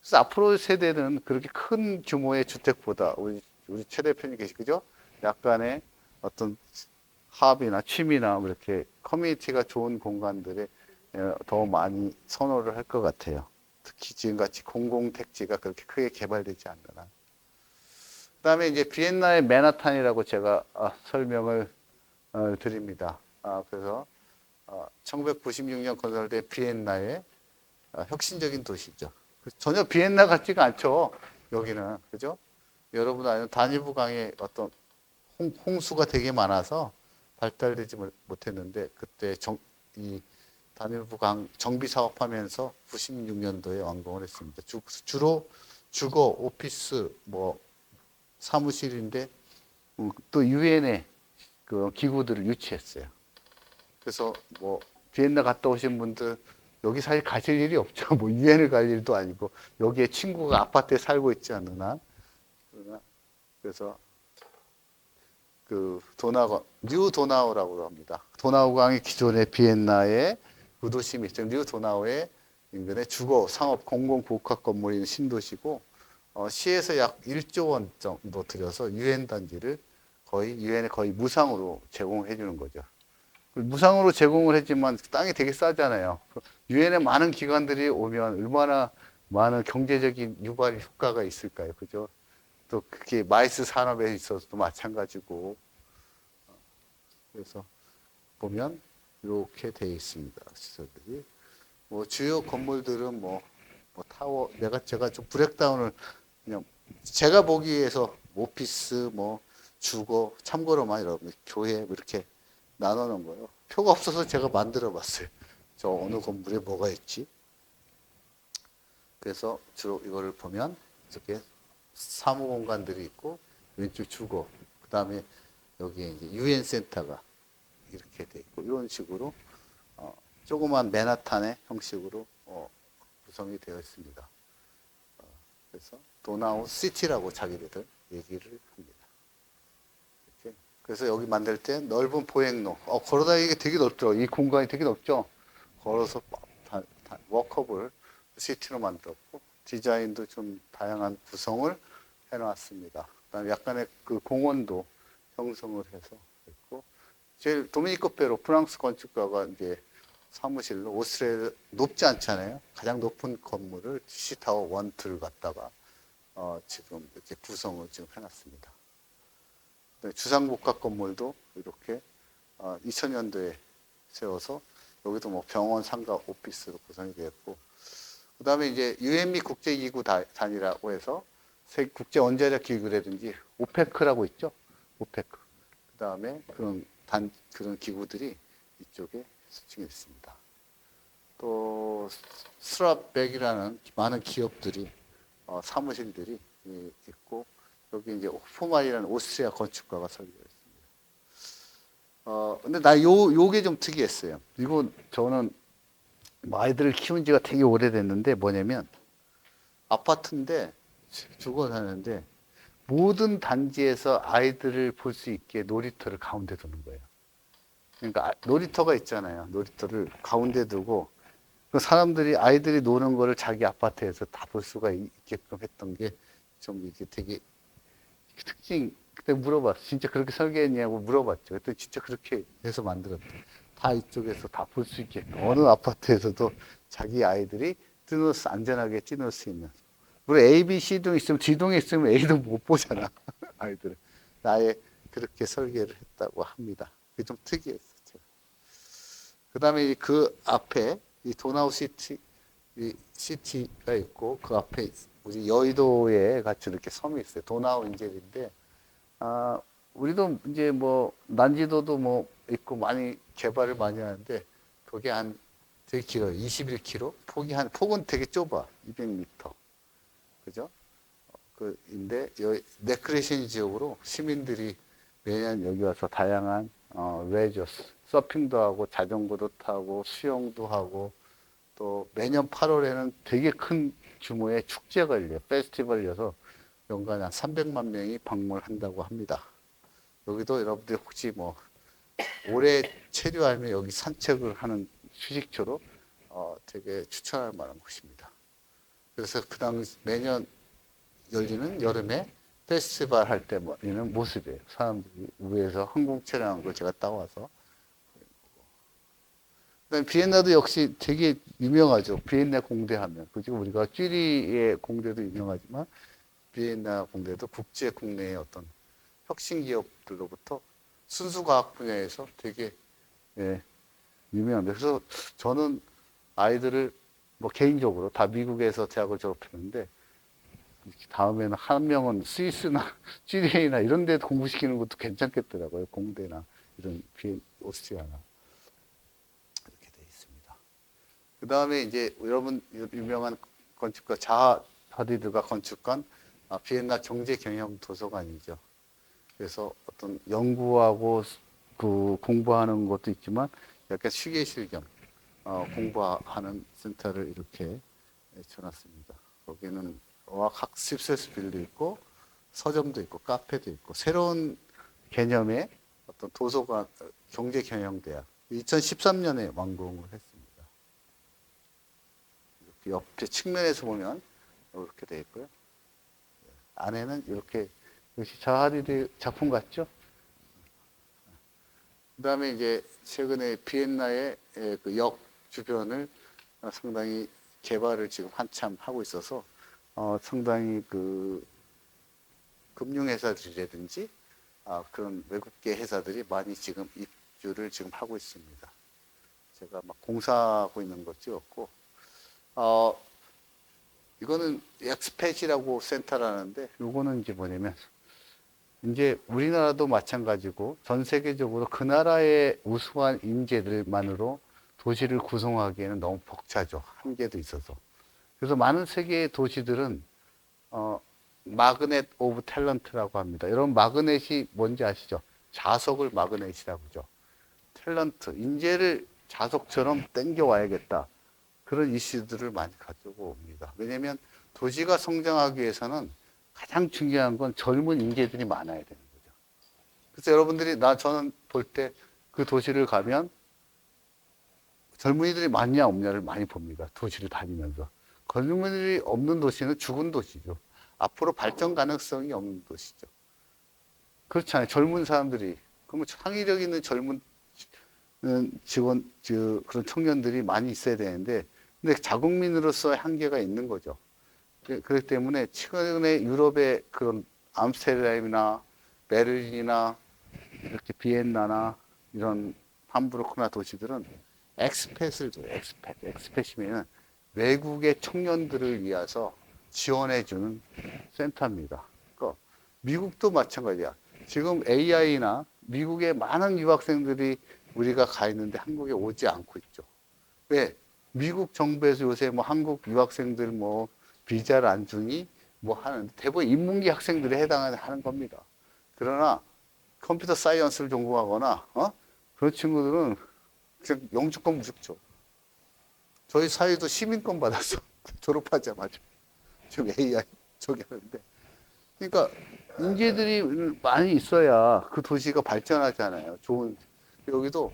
그래서 앞으로 세대는 그렇게 큰 규모의 주택보다 우리 최 대표님 계시 그죠? 약간의 어떤 합이나 취미나 뭐 이렇게 커뮤니티가 좋은 공간들에 더 많이 선호를 할 것 같아요. 특히 지금같이 공공택지가 그렇게 크게 개발되지 않는 한. 그다음에 이제 비엔나의 맨하탄이라고 제가 설명을 드립니다. 그래서 1996년 건설된 비엔나의 혁신적인 도시죠. 전혀 비엔나 같지가 않죠. 여기는 그죠? 여러분 아는 다뉴브 강에 어떤 홍수가 되게 많아서 발달되지 못했는데 그때 이 다뉴브 강 정비 사업하면서 96년도에 완공을 했습니다. 주로 주거, 오피스, 뭐 사무실인데 또 유엔의 그 기구들을 유치했어요. 그래서 뭐 비엔나 갔다 오신 분들 여기 사실 가실 일이 없죠. 뭐 유엔을 갈 일도 아니고 여기에 친구가 아파트에 살고 있지 않느나 그래서 그 뉴 도나우라고 합니다. 도나우강이 기존의 비엔나의 구도심이 있죠. 뉴 도나우의 인근의 주거, 상업, 공공 복합 건물인 신도시고 시에서 약 1조 원 정도 들여서 유엔 단지를 유엔에 거의 무상으로 제공해 주는 거죠. 무상으로 제공을 했지만 땅이 되게 싸잖아요. 유엔에 많은 기관들이 오면 얼마나 많은 경제적인 유발 효과가 있을까요? 그죠? 또 그게 마이스 산업에 있어서도 마찬가지고. 그래서 보면 이렇게 되어 있습니다. 시설들이. 뭐 주요 건물들은 뭐 타워, 제가 좀 브렉다운을 그냥 제가 보기에서 오피스, 뭐 주거, 참고로만 여러분 교회 뭐 이렇게 나눠 놓은 거예요. 표가 없어서 제가 만들어 봤어요. 저 어느 건물에 뭐가 있지? 그래서 주로 이거를 보면 이렇게 사무 공간들이 있고 왼쪽 주거, 그 다음에 여기에 이제 유엔 센터가 이렇게 돼 있고 이런 식으로 조그만 맨하탄의 형식으로 구성이 되어 있습니다. 그래서 도나우 시티라고 자기네들 얘기를 합니다. 이렇게. 그래서 여기 만들 때 넓은 보행로, 걸어다니기 되게 넓더라고요. 이 공간이 되게 넓죠. 걸어서 워커블 시티로 만들었고 디자인도 좀 다양한 구성을 해놨습니다. 그다음에 약간의 그 공원도 형성을 해서 했고, 제일 도미니코 페로 프랑스 건축가가 이제 사무실로 오스트리아 높지 않잖아요. 가장 높은 건물을 시타워 1, 2를 갖다가 지금 이렇게 구성을 지금 해놨습니다. 주상복합 건물도 이렇게 2000년도에 세워서 여기도 뭐 병원, 상가, 오피스로 구성이 되었고, 그 다음에 이제 유엔미 국제기구 단위라고 해서 국제 원자력 기구라든지 오페크라고 있죠. 오페크. 그 다음에 그런 기구들이 이쪽에 수칭이 있습니다. 또 스트랍백이라는 많은 기업들이 사무실들이 있고, 여기 이제 호프만이라는 오스트리아 건축가가 설계했습니다. 근데 요게 좀 특이했어요. 이거 저는 뭐 아이들을 키운 지가 되게 오래됐는데 뭐냐면 아파트인데 주거 사는데 모든 단지에서 아이들을 볼 수 있게 놀이터를 가운데 두는 거예요. 그러니까 놀이터가 있잖아요. 놀이터를 가운데 두고 그 사람들이 아이들이 노는 거를 자기 아파트에서 다 볼 수가 있게끔 했던 게 좀 이게 되게 특징. 그때 물어봤어. 진짜 그렇게 설계했냐고 물어봤죠. 그때 진짜 그렇게 해서 만들었대. 다 이쪽에서 다 볼 수 있게. 어느 아파트에서도 자기 아이들이 안전하게 뛰놀 수 있는. 우리 A, B, C동 있으면 D동에 있으면 A도 못 보잖아. 아이들은. 아예 그렇게 설계를 했다고 합니다. 그게 좀 특이했었죠. 그 다음에 그 앞에 이 도나우 시티가 있고 그 앞에 우리 여의도에 같이 이렇게 섬이 있어요. 도나우 인젤인데, 우리도 이제 뭐 난지도도 뭐 있고 많이 개발을 많이 하는데 그게 한 되게 길어요. 21km. 폭은 되게 좁아. 200m. 그죠? 인데 레크레이션 지역으로 시민들이 매년 여기 와서 다양한 레저, 서핑도 하고 자전거도 타고 수영도 하고 또 매년 8월에는 되게 큰 규모의 축제가 열려요. 페스티벌이어서 연간 한 300만 명이 방문한다고 합니다. 여기도 여러분들 혹시 뭐 올해 체류하면 여기 산책을 하는 휴식처로 되게 추천할 만한 곳입니다. 그래서 그 당시 매년 열리는 여름에 페스티벌 할 때 있는 모습이에요. 사람들이 위에서 항공 촬영한 걸 제가 따와서. 그다음에 비엔나도 역시 되게 유명하죠. 비엔나 공대 하면. 그죠? 우리가 쥐리의 공대도 유명하지만 비엔나 공대도 국제 국내의 어떤 혁신 기업들로부터 순수과학 분야에서 되게 유명합니다. 그래서 저는 아이들을 뭐 개인적으로 다 미국에서 대학을 졸업했는데 다음에는 한 명은 스위스나 쥐리나 이런 데 공부시키는 것도 괜찮겠더라고요. 공대나 이런 오스트리아나 이렇게 돼 있습니다. 그 다음에 이제 여러분 유명한 건축가 자하 하디드가 건축한 비엔나 경제경영 도서관이죠. 그래서 어떤 연구하고 그 공부하는 것도 있지만 약간 휴게실 겸 공부하는 센터를 이렇게 쳐놨습니다. 거기는 어학습실도 있고 서점도 있고 카페도 있고 새로운 개념의 어떤 도서관 경제경영대학 2013년에 완공을 했습니다. 이렇게 옆에 측면에서 보면 이렇게 되어 있고요. 안에는 이렇게 역시 자하디드 작품 같죠? 그 다음에 이제 최근에 비엔나의 그 역 주변을 상당히 개발을 지금 한참 하고 있어서 상당히 그 금융회사들이라든지 그런 외국계 회사들이 많이 지금 입주를 지금 하고 있습니다. 제가 막 공사하고 있는 것 찍었고, 이거는 엑스팻이라고 센터라는데, 요거는 이제 뭐냐면, 이제 우리나라도 마찬가지고 전 세계적으로 그 나라의 우수한 인재들만으로 도시를 구성하기에는 너무 벅차죠. 한계도 있어서. 그래서 많은 세계의 도시들은 마그넷 오브 탤런트라고 합니다. 여러분 마그넷이 뭔지 아시죠? 자석을 마그넷이라고 하죠. 탤런트, 인재를 자석처럼 땡겨와야겠다. 그런 이슈들을 많이 가지고 옵니다. 왜냐하면 도시가 성장하기 위해서는 가장 중요한 건 젊은 인재들이 많아야 되는 거죠. 그래서 여러분들이 저는 볼 때 그 도시를 가면 젊은이들이 많냐 없냐를 많이 봅니다. 도시를 다니면서. 젊은이들이 없는 도시는 죽은 도시죠. 앞으로 발전 가능성이 없는 도시죠. 그렇잖아요. 젊은 사람들이. 그러면 창의력 있는 젊은 직원, 그런 청년들이 많이 있어야 되는데, 근데 자국민으로서의 한계가 있는 거죠. 그렇기 때문에 최근에 유럽의 그런 암스테르담이나 베를린이나 이렇게 비엔나나 이런 함부르크나 도시들은 엑스팻을 줘요. 엑스팻이면 외국의 청년들을 위해서 지원해주는 센터입니다. 그러니까 미국도 마찬가지야. 지금 AI나 미국의 많은 유학생들이 우리가 가 있는데 한국에 오지 않고 있죠. 왜? 미국 정부에서 요새 뭐 한국 유학생들 뭐 비자를 안 주니 뭐 하는데 대부분 인문계 학생들에 해당하는 겁니다. 그러나 컴퓨터 사이언스를 전공하거나 그런 친구들은 그냥 영주권 무급죠. 저희 사회도 시민권 받았어. 졸업하자마자. 지금 AI 저기 하는데. 그러니까 인재들이 많이 있어야 그 도시가 발전하잖아요. 좋은 여기도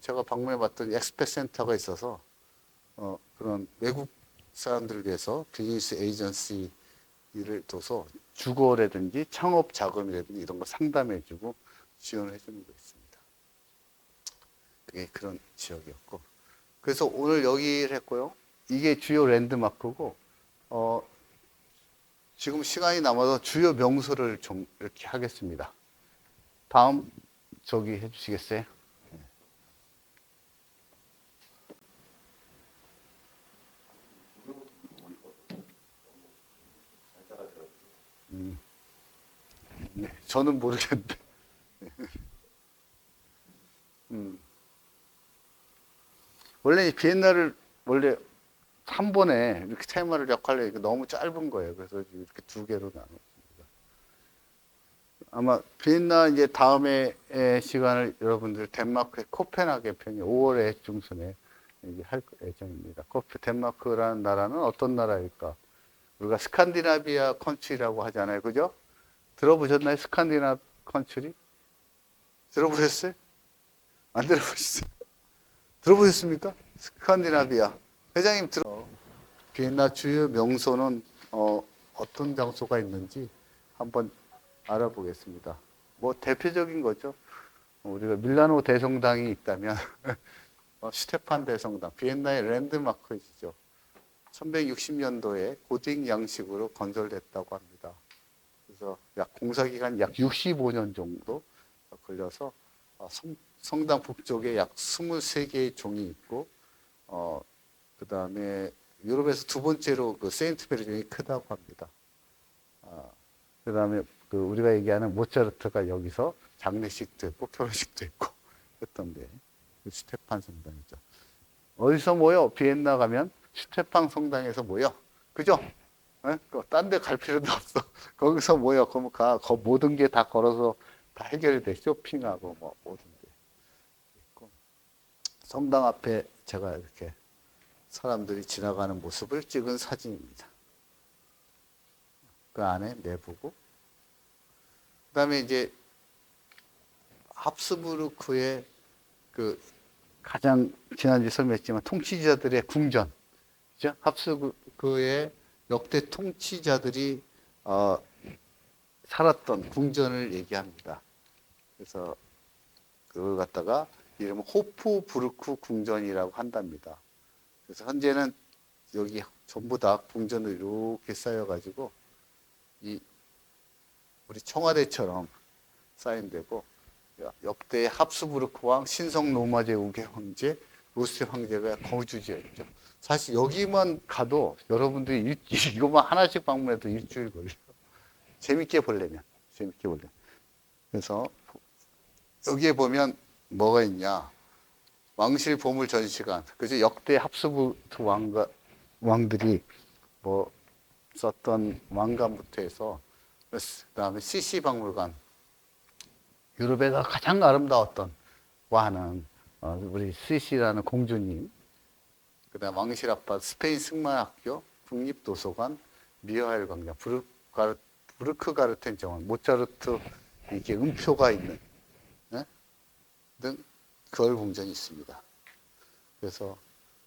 제가 방문해봤던 엑스패 센터가 있어서 그런 외국 사람들을 위해서 비즈니스 에이전시 일을 둬서 주거라든지 창업 자금이라든지 이런 거 상담해주고 지원을 해주는 거 있습니다. 그게 그런 지역이었고. 그래서 오늘 여기를 했고요. 이게 주요 랜드마크고, 지금 시간이 남아서 주요 명소를 좀 이렇게 하겠습니다. 다음, 저기 해주시겠어요? 네, 저는 모르겠는데. 원래 이 비엔나를 원래 한 번에 이렇게 테마를 역할을 너무 짧은 거예요. 그래서 이렇게 두 개로 나눴습니다. 아마 비엔나 이제 다음에 시간을 여러분들 덴마크의 코펜하겐 편이 5월의 중순에 할 예정입니다. 덴마크라는 나라는 어떤 나라일까? 우리가 스칸디나비아 컨트리라고 하잖아요. 그죠? 들어보셨나요? 스칸디나 컨트리? 들어보셨어요? 안 들어보셨어요? 들어보셨습니까? 스칸디나비아. 회장님 비엔나 주요 명소는 어떤 장소가 있는지 한번 알아보겠습니다. 뭐 대표적인 거죠. 우리가 밀라노 대성당이 있다면 슈테판 대성당, 비엔나의 랜드마크이죠. 1160년도에 고딕 양식으로 건설됐다고 합니다. 그래서 공사 기간 약 65년 정도 걸려서 성당 북쪽에 약 23개의 종이 있고 그 다음에 유럽에서 두 번째로 그 세인트 베르종이 크다고 합니다. 그 다음에 그 우리가 얘기하는 모차르트가 여기서 장례식도 있고 결혼식도 있고 했던 게 슈테판 성당이죠. 어디서 모여? 비엔나 가면 슈테판 성당에서 모여. 그죠? 딴 데 갈 필요도 없어. 거기서 모여. 그러면 모든 게 다 걸어서 다 해결이 돼. 쇼핑하고 뭐 모든 게 있고. 성당 앞에 제가 이렇게 사람들이 지나가는 모습을 찍은 사진입니다. 그 안에 내부고. 그 다음에 이제 합스부르크의 그 가장 지난주에 설명했지만 통치자들의 궁전. 그죠? 합스부르크의 역대 통치자들이 살았던 궁전을 얘기합니다. 그래서 그걸 갖다가 이름은 호프부르크 궁전이라고 한답니다. 그래서 현재는 여기 전부 다 궁전으로 이렇게 쌓여가지고 우리 청와대처럼 쌓인되고 역대 합스부르크 왕, 신성 로마 제국의 황제, 루스 황제가 거주지였죠. 사실 여기만 가도 여러분들이 이것만 하나씩 방문해도 일주일 걸려요. 재밌게 보려면. 그래서 여기에 보면 뭐가 있냐. 왕실 보물 전시관. 그죠? 역대 합스부르크 왕들이 뭐 썼던 왕관부터 해서 그 다음에 CC 박물관. 유럽에서 가장 아름다웠던 와는 우리 CC라는 공주님. 그 다음 왕실 아빠 스페인 승만학교, 국립도서관, 미하엘 광장, 브르크가르텐 정원, 모차르트 이렇게 음표가 있는 등 거울 궁전이 있습니다. 그래서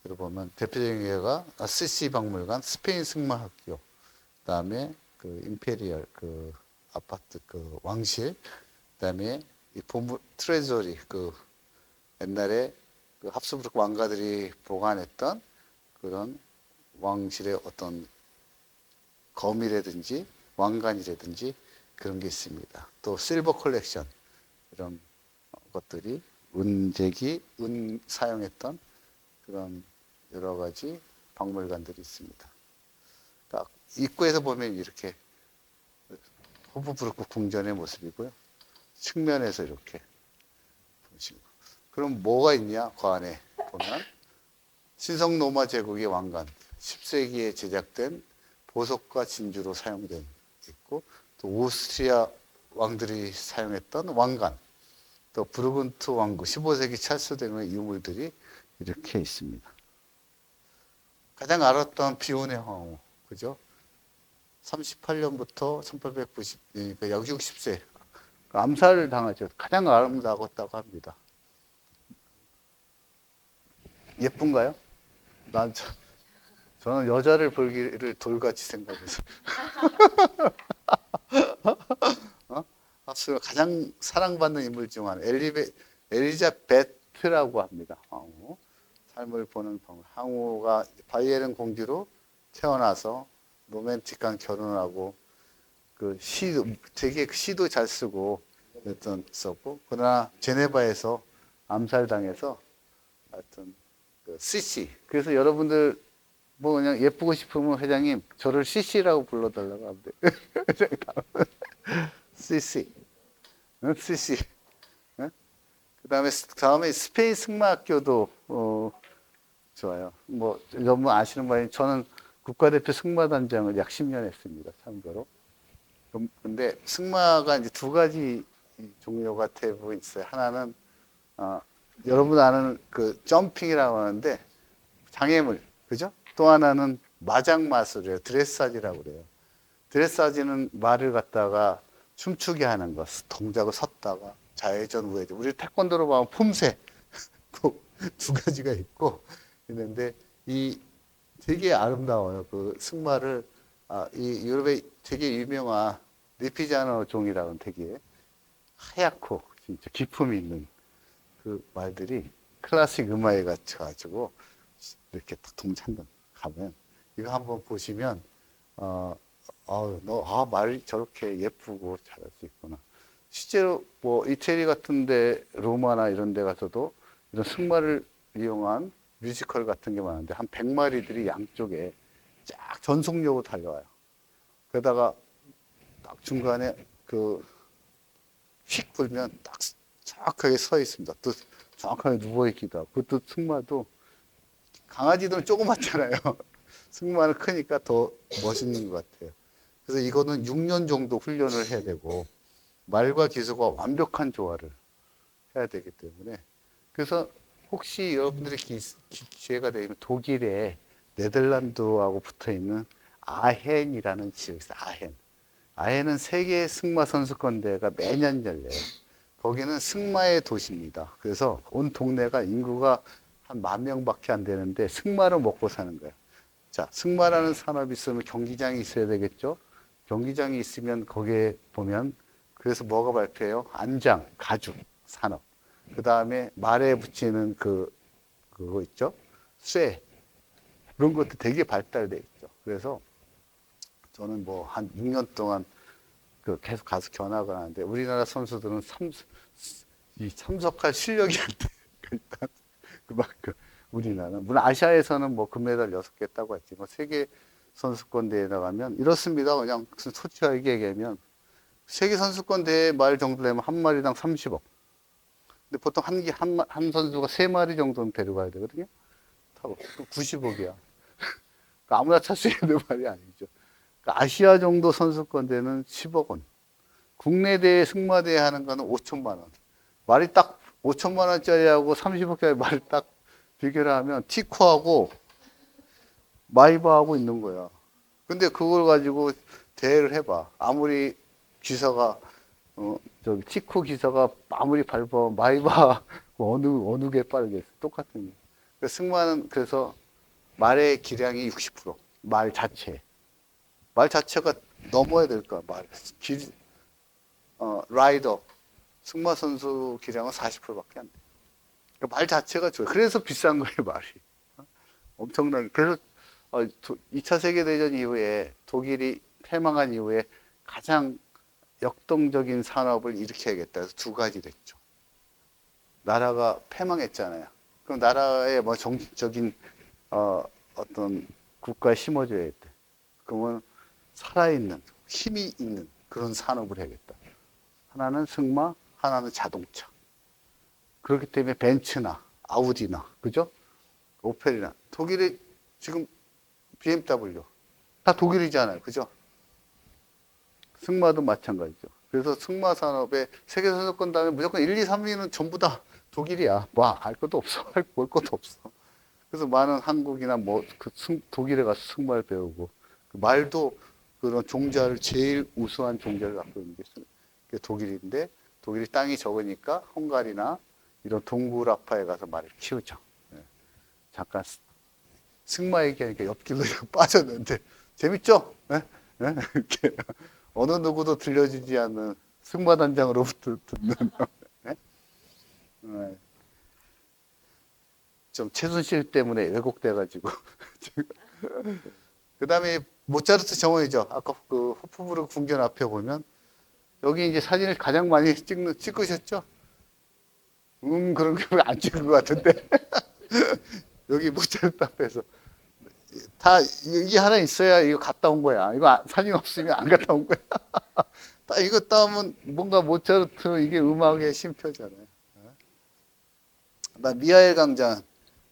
여러분 보면 대표적인 예가 CC 박물관, 스페인 승마학교, 그다음에 그 임페리얼 그 아파트 그 왕실, 그다음에 이 보물 트레저리 그 옛날에 그 합스부르크 왕가들이 보관했던 그런 왕실의 어떤 검이라든지 왕관이라든지 그런 게 있습니다. 또 실버 컬렉션 이런 것들이 은재기, 은 사용했던 그런 여러 가지 박물관들이 있습니다. 그러니까 입구에서 보면 이렇게 호프부르크 궁전의 모습이고요. 측면에서 이렇게 보시고. 그럼 뭐가 있냐? 그 안에 보면 신성 로마 제국의 왕관, 10세기에 제작된 보석과 진주로 사용된 있고, 또 오스트리아 왕들이 사용했던 왕관, 또 부르근트 왕국 15세기 찰스 등의 유물들이 이렇게 있습니다. 가장 알았던 비온의 황후, 그죠? 38년부터 1890, 그러니까 약 60세 암살을 당하죠. 가장 아름다웠다고 합니다. 예쁜가요? 저는 여자를 볼기를 돌같이 생각해서. 합수가 가장 사랑받는 인물 중 하나, 엘리자베트라고 합니다. 황후. 삶을 보는 방법. 황후가 바이에른 공주로 태어나서 로맨틱한 결혼을 하고 그 되게 시도 잘 쓰고 썼고, 그러나 제네바에서 암살당해서 하여튼 그 CC. 그래서 여러분들 뭐 그냥 예쁘고 싶으면 회장님 저를 CC라고 불러달라고 하면 돼요. CC. 응? CC. 응? 다음에 스페인 승마학교도 좋아요. 뭐 너무 아시는 바에 저는 국가대표 승마단장을 약 10년 했습니다. 참고로. 근데 승마가 이제 두 가지 종류가 대부분 있어요. 하나는 여러분 아는 그 점핑이라고 하는데 장애물, 그죠? 또 하나는 마장마술이에요. 드레사지라고 그래요. 드레사지는 말을 갖다가 춤추게 하는 것, 동작을 섰다가 좌회전 우회전. 우리 태권도로 보면 품새 두 가지가 있는데 이 되게 아름다워요. 그 승마를 이 유럽에 되게 유명한 리피자노 종이라는 되게 하얗고 진짜 기품이 있는 그 말들이 클래식 음악에 갇혀가지고 이렇게 딱 동창단 가면 이거 한번 보시면 말이 저렇게 예쁘고 잘할 수 있구나. 실제로 뭐 이태리 같은데 로마나 이런 데 가서도 이런 승마를 이용한 뮤지컬 같은 게 많은데 한 100마리들이 양쪽에 쫙 전속력으로 달려와요. 그러다가 딱 중간에 휙 불면 딱 정확하게 서 있습니다. 또 정확하게 누워 있기도 하고. 그것도 승마도 강아지들은 조그맣잖아요. 승마는 크니까 더 멋있는 것 같아요. 그래서 이거는 6년 정도 훈련을 해야 되고 말과 기술과 완벽한 조화를 해야 되기 때문에 그래서 혹시 여러분들이 기회가 되면 독일에 네덜란드하고 붙어 있는 아헨이라는 지역이 있어요. 아헨은 세계 승마 선수권대회가 매년 열려요. 거기는 승마의 도시입니다. 그래서 온 동네가 인구가 한 10,000명밖에 안 되는데 승마를 먹고 사는 거예요. 자, 승마라는 산업이 있으면 경기장이 있어야 되겠죠? 경기장이 있으면 거기에 보면 그래서 뭐가 발표해요? 안장, 가죽, 산업. 그 다음에 말에 붙이는 그거 있죠? 쇠. 그런 것도 되게 발달돼 있죠. 그래서 저는 뭐 한 6년 동안 계속 가서 견학을 하는데 우리나라 선수들은 참석할 실력이 안 돼. 일단 그만큼 우리나라는 물론 아시아에서는 뭐 금메달 6개 따고 했지만 세계 선수권 대회에 나가면 이렇습니다. 그냥 솔직하게 얘기하면 세계 선수권 대회 말 정도 되면 한 마리당 30억. 근데 보통 한 선수가 3마리 정도는 데려가야 되거든요. 타고 90억이야. 아무나 탈 수 있는 말이 아니죠. 그러니까 아시아 정도 선수권 대회는 10억 원. 국내 대회 승마대회 하는 거는 5천만 원. 말이 딱 5천만 원짜리하고 30억짜리 말을 딱 비교를 하면 티코하고 마이바하고 있는 거야. 근데 그걸 가지고 대회를 해봐. 아무리 기사가 티코 기사가 아무리 밟아 마이바 어느 게 빠르겠어. 똑같은 게. 승마는 그래서 말의 기량이 60%. 말 자체가 넘어야 될 거야. 라이더, 승마 선수 기량은 40%밖에 안 돼. 그러니까 말 자체가 좋아요. 그래서 비싼 거예요, 말이. 엄청나게. 그래서 2차 세계대전 이후에 독일이 패망한 이후에 가장 역동적인 산업을 일으켜야겠다 해서 두 가지를 했죠. 나라가 패망했잖아요. 그럼 나라에 뭐 정치적인 어떤 국가에 심어줘야 돼. 그러면 살아있는 힘이 있는 그런 산업을 해야겠다. 하나는 승마, 하나는 자동차. 그렇기 때문에 벤츠나 아우디나 그죠? 오펠이나 독일이 지금 BMW 다 독일이잖아요, 그죠? 승마도 마찬가지죠. 그래서 승마 산업의 세계 선수권 다음에 무조건 1, 2, 3위는 전부 다 독일이야. 뭐 알 것도 없어, 볼 것도 없어. 그래서 많은 한국이나 독일에 가서 승마를 배우고 그 말도 그런 종자를 제일 우수한 종자를 갖고 있는 게 독일인데 독일이 땅이 적으니까 헝가리나 이런 동구라파에 가서 말을 키우죠. 네. 잠깐 승마 얘기하니까 옆길로 빠졌는데 재밌죠? 네? 네? 이렇게 어느 누구도 들려주지 않는 승마단장으로부터 듣는 네? 네. 좀 최순실 때문에 왜곡돼가지고 그 다음에 모차르트 정원이죠. 아까 그 호프부르크 궁전 앞에 보면 여기 이제 사진을 가장 많이 찍으셨죠? 그런 게 안 찍은 것 같은데 여기 모차르트 앞에서 다 이게 하나 있어야 이거 갔다 온 거야. 이거 사진 없으면 안 갔다 온 거야. 딱 이거 따면 뭔가 모차르트 이게 음악의 심표잖아요. 나 미하엘 강장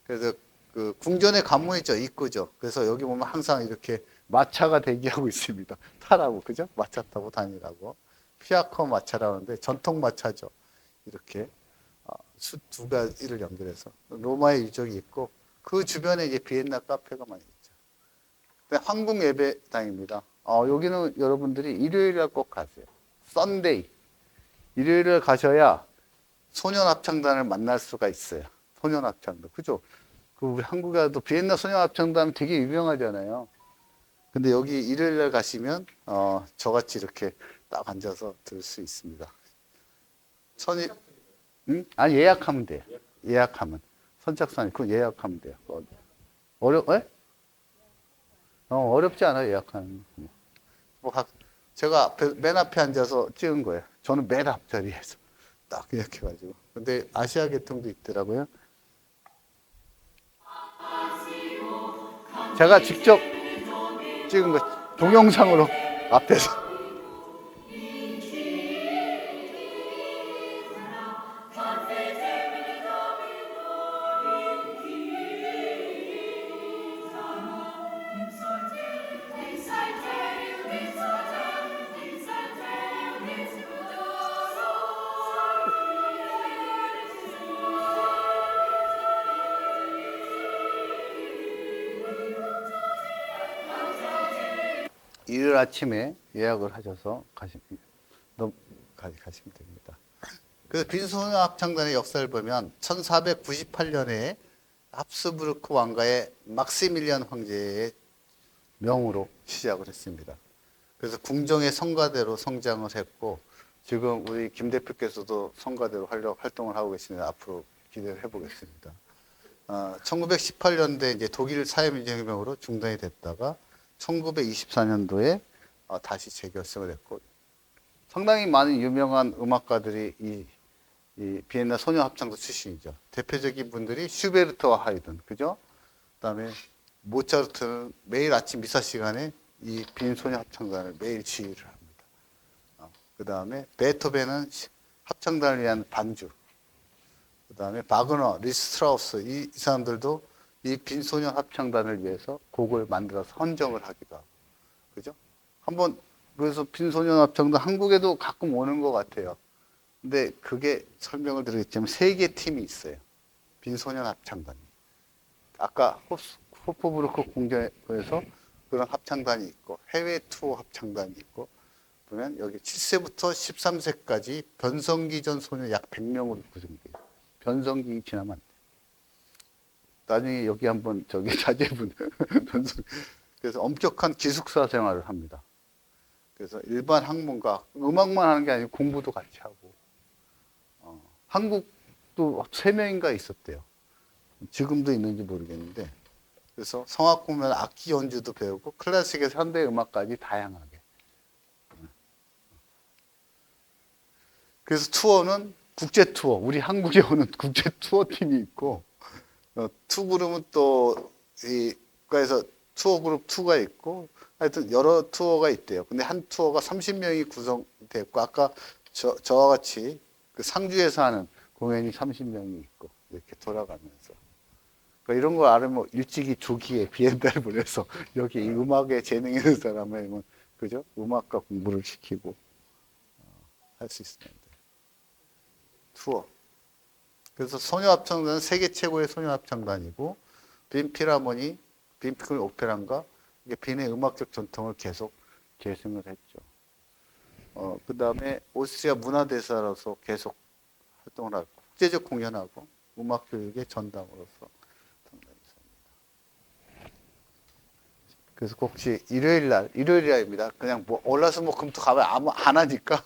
그래서 그 궁전의 관문이죠, 입구죠. 그래서 여기 보면 항상 이렇게 마차가 대기하고 있습니다. 타라고 그죠? 마차 타고 다니라고 피아커 마차라는데 전통 마차죠. 이렇게 두 가지를 연결해서 로마의 유적이 있고 그 주변에 이제 비엔나 카페가 많이 있죠. 황궁 예배당입니다. 여기는 여러분들이 일요일에 꼭 가세요. 썬데이. 일요일에 가셔야 소년합창단을 만날 수가 있어요. 소년합창단. 그죠? 그 우리 한국에도 비엔나 소년합창단 되게 유명하잖아요. 근데 여기 일요일에 가시면 저같이 이렇게 딱 앉아서 들을 수 있습니다. 응? 아니 예약하면 돼요. 예약하면. 선착순 그건 예약하면 돼요. 어렵지 않아요, 예약하는. 제가 맨 앞에 앉아서 찍은 거예요. 저는 맨 앞자리에서 딱 예약해가지고. 근데 아시아 계통도 있더라고요. 제가 직접 찍은 거, 동영상으로 앞에서. 일요일 아침에 예약을 하셔서 가시면 됩니다. 그래서 빈소년 합창단의 역사를 보면 1498년에 합스부르크 왕가의 막시밀리안 황제의 명으로 시작을 했습니다. 그래서 궁정의 성가대로 성장을 했고 지금 우리 김 대표께서도 성가대로 활동을 하고 계시는데 앞으로 기대를 해보겠습니다. 1918년도에 이제 독일 사회민주혁명으로 중단이 됐다가 1924년도에 다시 재결성을 했고 상당히 많은 유명한 음악가들이 이 비엔나 소녀합창단 출신이죠. 대표적인 분들이 슈베르트와 하이든, 그죠? 그다음에 모차르트는 매일 아침 미사 시간에 이 빈 소녀합창단을 매일 지휘를 합니다. 그다음에 베토벤은 합창단을 위한 반주. 그다음에 바그너, 리스트라우스 이 사람들도 이 빈소년 합창단을 위해서 곡을 만들어서 헌정을 하기도 하고, 그죠? 한번 그래서 빈소년 합창단 한국에도 가끔 오는 것 같아요. 근데 그게 설명을 드리겠지만 세 개 팀이 있어요. 빈소년 합창단이. 아까 호프부르크 궁전에서 그런 합창단이 있고 해외 투어 합창단이 있고 보면 여기 7세부터 13세까지 변성기 전 소녀 약 100명으로 구성돼요. 변성기 지나면 안 돼. 나중에 여기 한번 자제분 그래서 엄격한 기숙사 생활을 합니다. 그래서 일반 학문가, 음악만 하는 게 아니고 공부도 같이 하고, 한국도 3명인가 있었대요. 지금도 있는지 모르겠는데. 그래서 성악 보면 악기 연주도 배우고 클래식에서 현대 음악까지 다양하게. 그래서 투어는 국제 투어, 우리 한국에 오는 국제 투어 팀이 있고, 투그룹은 또, 국가에서 투어 그룹 2가 있고, 하여튼 여러 투어가 있대요. 근데 한 투어가 30명이 구성됐고, 아까 저와 같이 그 상주에서 하는 공연이 30명이 있고, 이렇게 돌아가면서. 그러니까 이런 걸 알으면 일찍이 조기에 비엔나를 보내서 여기 이 음악에 재능 있는 사람을, 그죠? 음악과 공부를 시키고 할 수 있습니다. 투어. 그래서 소녀합창단은 세계 최고의 소녀합창단이고, 빈 필하모니, 빈 오페라인가, 이게 빈의 음악적 전통을 계속 계승을 했죠. 그 다음에 오스트리아 문화대사로서 계속 활동을 하고, 국제적 공연하고, 음악 교육의 전담으로서 상당히 있습니다. 그래서 혹시 일요일날입니다. 그냥 뭐, 월화수목금토 가면 아무 안 하니까,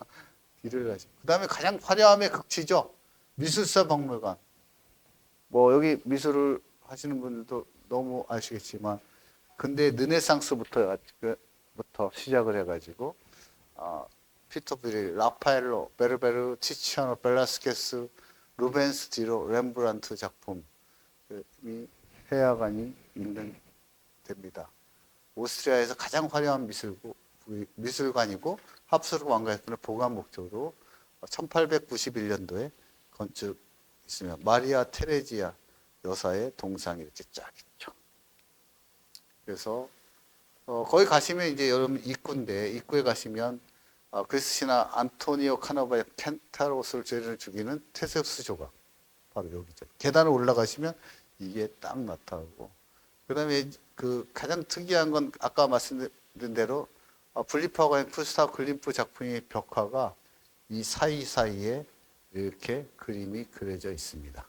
일요일 하죠. 그 다음에 가장 화려함의 극치죠. 미술사 박물관. 뭐 여기 미술을 하시는 분들도 너무 아시겠지만 근대 르네상스부터 시작을 해가지고 피터 브릴, 라파엘로, 베르베르, 티치아노, 벨라스케스, 루벤스 디로, 렘브란트 작품이 해야관이 있는 데입니다. 오스트리아에서 가장 화려한 미술관이고 합스부르크 왕가에서는 보관 목적으로 1891년도에 건축했으며 마리아 테레지아 여사의 동상이 이렇게 쫙 있죠. 그래서 거기 가시면 이제 여러분 입구인데 입구에 가시면 그리스시나 안토니오 카노바의 켄타로스를 죄를 죽이는 테세우스 조각 바로 여기죠. 계단을 올라가시면 이게 딱 나타나고 그다음에 그 가장 특이한 건 아까 말씀드린 대로 블리파우가 쿠스타프 클림프 작품의 벽화가 이 사이사이에 이렇게 그림이 그려져 있습니다.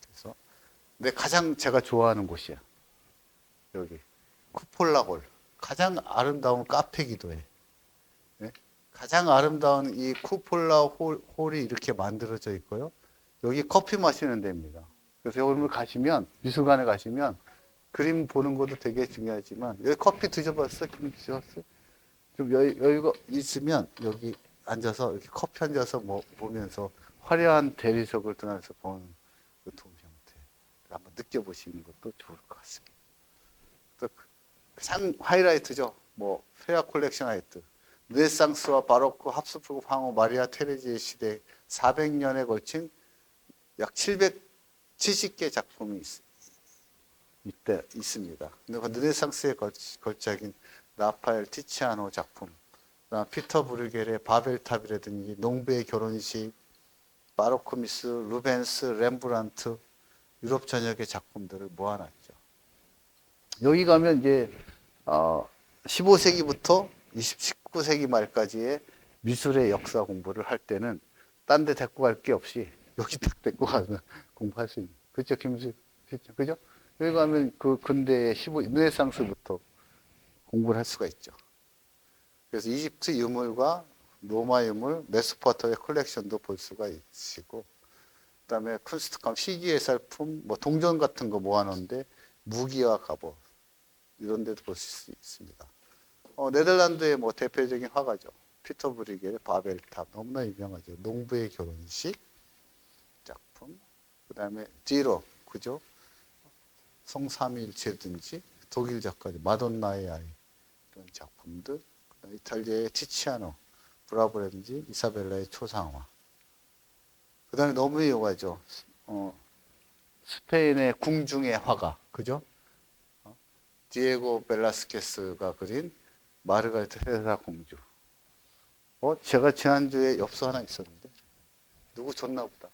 그래서 근데 가장 제가 좋아하는 곳이야. 여기 쿠폴라홀. 가장 아름다운 카페기도 해. 네? 가장 아름다운 이 쿠폴라 홀이 이렇게 만들어져 있고요. 여기 커피 마시는 데입니다. 그래서 여러분 가시면 미술관에 가시면 그림 보는 것도 되게 중요하지만 여기 커피 드셔봤어? 김 드셔봤어? 좀 여유가 있으면 여기 앉아서 이렇게 커피 앉아서 뭐 보면서 화려한 대리석을 떠나서 보는 그 도움 형태를 한번 느껴보시는 것도 좋을 것 같습니다. 또 가장 하이라이트죠. 뭐 페아 콜렉션 하이트. 르네상스와 바로크, 합스부르크 황후 마리아 테레지의 시대 400년에 걸친 약 770개 작품이 있습니다. 근데 그 르네상스의 걸작인 라파엘 티치아노 작품, 피터 브루겔의 바벨탑이라든지 농부의 결혼식, 바로크 미스, 루벤스, 렘브란트, 유럽 전역의 작품들을 모아놨죠. 여기 가면 이제 15세기부터 19세기 말까지의 미술의 역사 공부를 할 때는 딴 데 데리고 갈 게 없이 여기 딱 데리고 가면 공부할 수 있는. 그렇죠, 김수? 그죠? 여기 가면 그 근대의 르네상스부터 공부를 할 수가 있죠. 그래서 이집트 유물과 로마 유물, 메소포타미아 컬렉션도 볼 수가 있으시고, 그다음에 쿤스트캄 희귀예술품, 뭐 동전 같은 거 모아놓은데 무기와 갑옷 이런 데도 볼 수 있습니다. 네덜란드의 뭐 대표적인 화가죠. 피터 브리겔의 바벨탑 너무나 유명하죠. 농부의 결혼식 작품, 그다음에 디로 그죠? 성삼일체든지 독일 작가죠. 마돈나의 아이 이런 작품들, 이탈리아의 티치아노, 브라보라든지 이사벨라의 초상화. 그 다음에 너무 유명하죠. 스페인의 궁중의 화가, 그죠? 디에고 벨라스케스가 그린 마르가리타 테레사 공주. 제가 지난주에 엽서 하나 있었는데, 누구 줬나 보다.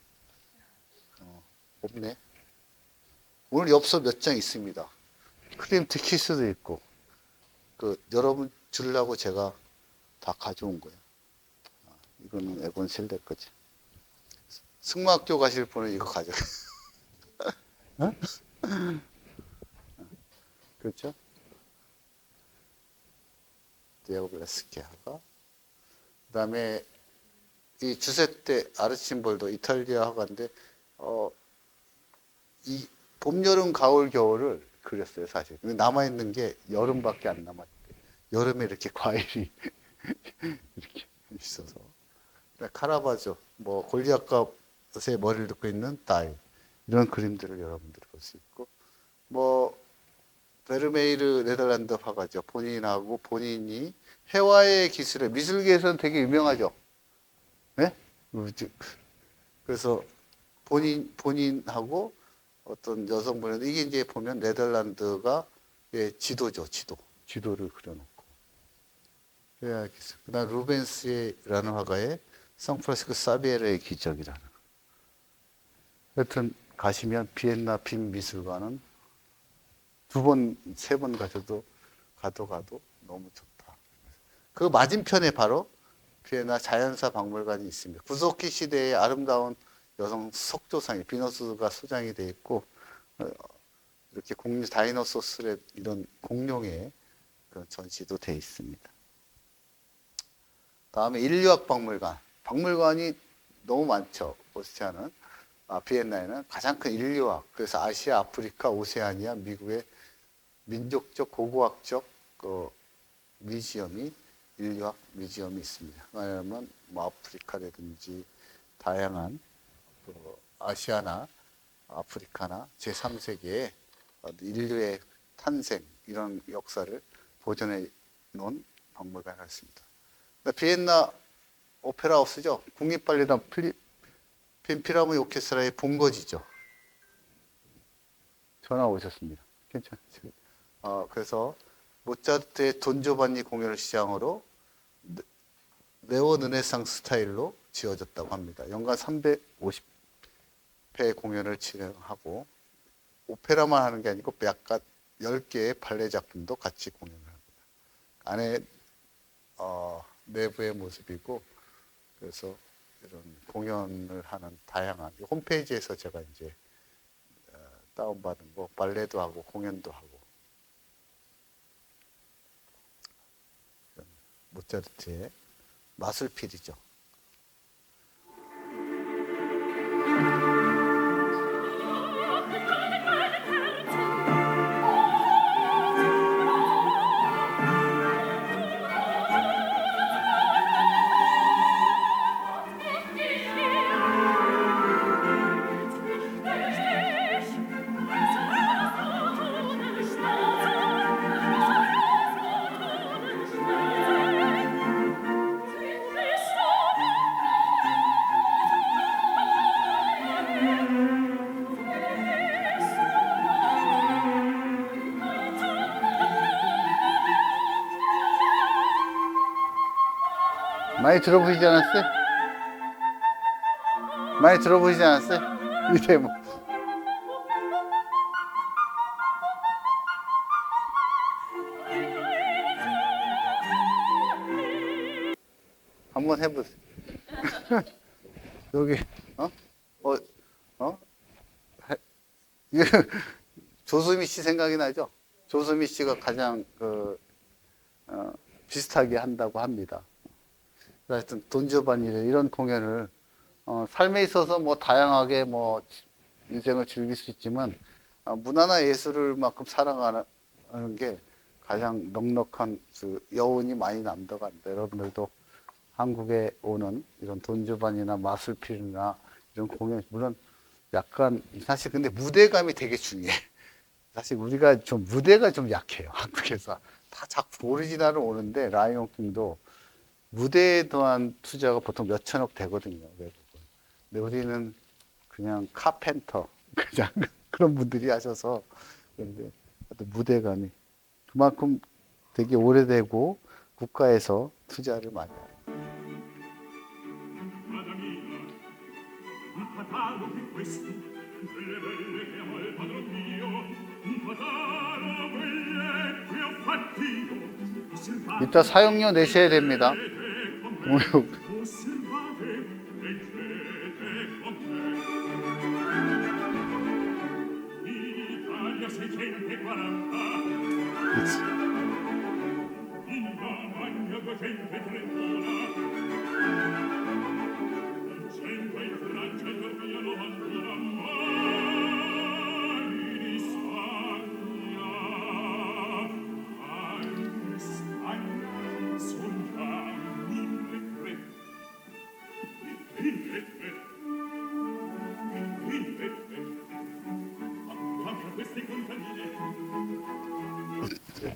없네. 오늘 엽서 몇 장 있습니다. 크림트 키스도 있고, 여러분 주려고 제가 다 가져온 거예요. 이거는 에본 셀렉 거지. 승마학교 가실 분은 이거 가져가요. 어? 그렇죠? 디에고 벨라스키아가. 그다음에 이 주세떼 아르침볼도 이탈리아 화가인데 이 봄, 여름, 가을, 겨울을 그렸어요, 사실. 근데 남아있는 게 여름밖에 안 남았대. 여름에 이렇게 과일이 이렇게 있어서. 카라바조, 뭐, 골리앗갑의 머리를 듣고 있는 딸. 이런 그림들을 여러분들이 볼 수 있고. 뭐, 베르메이르 네덜란드 화가죠. 본인이 회화의 기술에, 미술계에서는 되게 유명하죠. 네? 그래서 본인하고 어떤 여성분인데 이게 이제 보면 네덜란드가 지도죠, 지도를 그려놓고. 그다음 루벤스라는 화가의 성프란시스코 사비에르의 기적이라는. 하여튼 가시면 비엔나 빈미술관은 2번, 3번 가도 너무 좋다. 그 맞은편에 바로 비엔나 자연사 박물관이 있습니다. 구석기 시대의 아름다운 여성 석조상이 비너스가 소장이 되어 있고 이렇게 다이노소스의 이런 공룡의 그런 전시도 되어 있습니다. 다음에 인류학 박물관. 박물관이 너무 많죠. 오스티아는. 비엔나에는 가장 큰 인류학. 그래서 아시아, 아프리카, 오세아니아, 미국의 민족적, 고고학적 뮤지엄이 인류학 뮤지엄이 있습니다. 왜냐하면 뭐 아프리카라든지 다양한 아시아나 아프리카나 제3세계의 인류의 탄생 이런 역사를 보존해 놓은 박물관이 있습니다. 비엔나 오페라 하우스죠. 국립발레단 필하모닉 오케스트라의 본거지죠. 전화 오셨습니다. 괜찮으세요? 그래서 모차르트의 돈조반니 공연을 시작으로 네오 르네상스 스타일로 지어졌다고 합니다. 연간 350회 공연을 진행하고 오페라만 하는 게 아니고 약간 10개의 발레 작품도 같이 공연을 합니다. 안에 내부의 모습이고 그래서 이런 공연을 하는 다양한 홈페이지에서 제가 이제 다운받은 거 발레도 하고 공연도 하고 모차르트의 마술필이죠. 많이 들어보시지 않았어요? 많이 들어보시지 않았어요? 이 대목. 한번 해보세요. 여기, 이게 조수미 씨 생각이 나죠? 조수미 씨가 가장 비슷하게 한다고 합니다. 하여튼 돈지오바니를 이런 공연을 삶에 있어서 뭐 다양하게 뭐 인생을 즐길 수 있지만 문화나 예술을만큼 사랑하는 게 가장 넉넉한 그 여운이 많이 남다고 합니다. 여러분들도 한국에 오는 이런 돈지오바니나 마술필이나 이런 공연 물론 약간 사실 근데 무대감이 되게 중요해. 사실 우리가 좀 무대가 좀 약해요. 한국에서 다 자꾸 오리지널은 오는데 라이온킹도 무대에 대한 투자가 보통 몇 천억 되거든요. 외국은. 근데 우리는 그냥 카펜터 그냥 그런 분들이 하셔서 그런데 무대감이 그만큼 되게 오래되고 국가에서 투자를 많이 해요. 이따 사용료 내셔야 됩니다.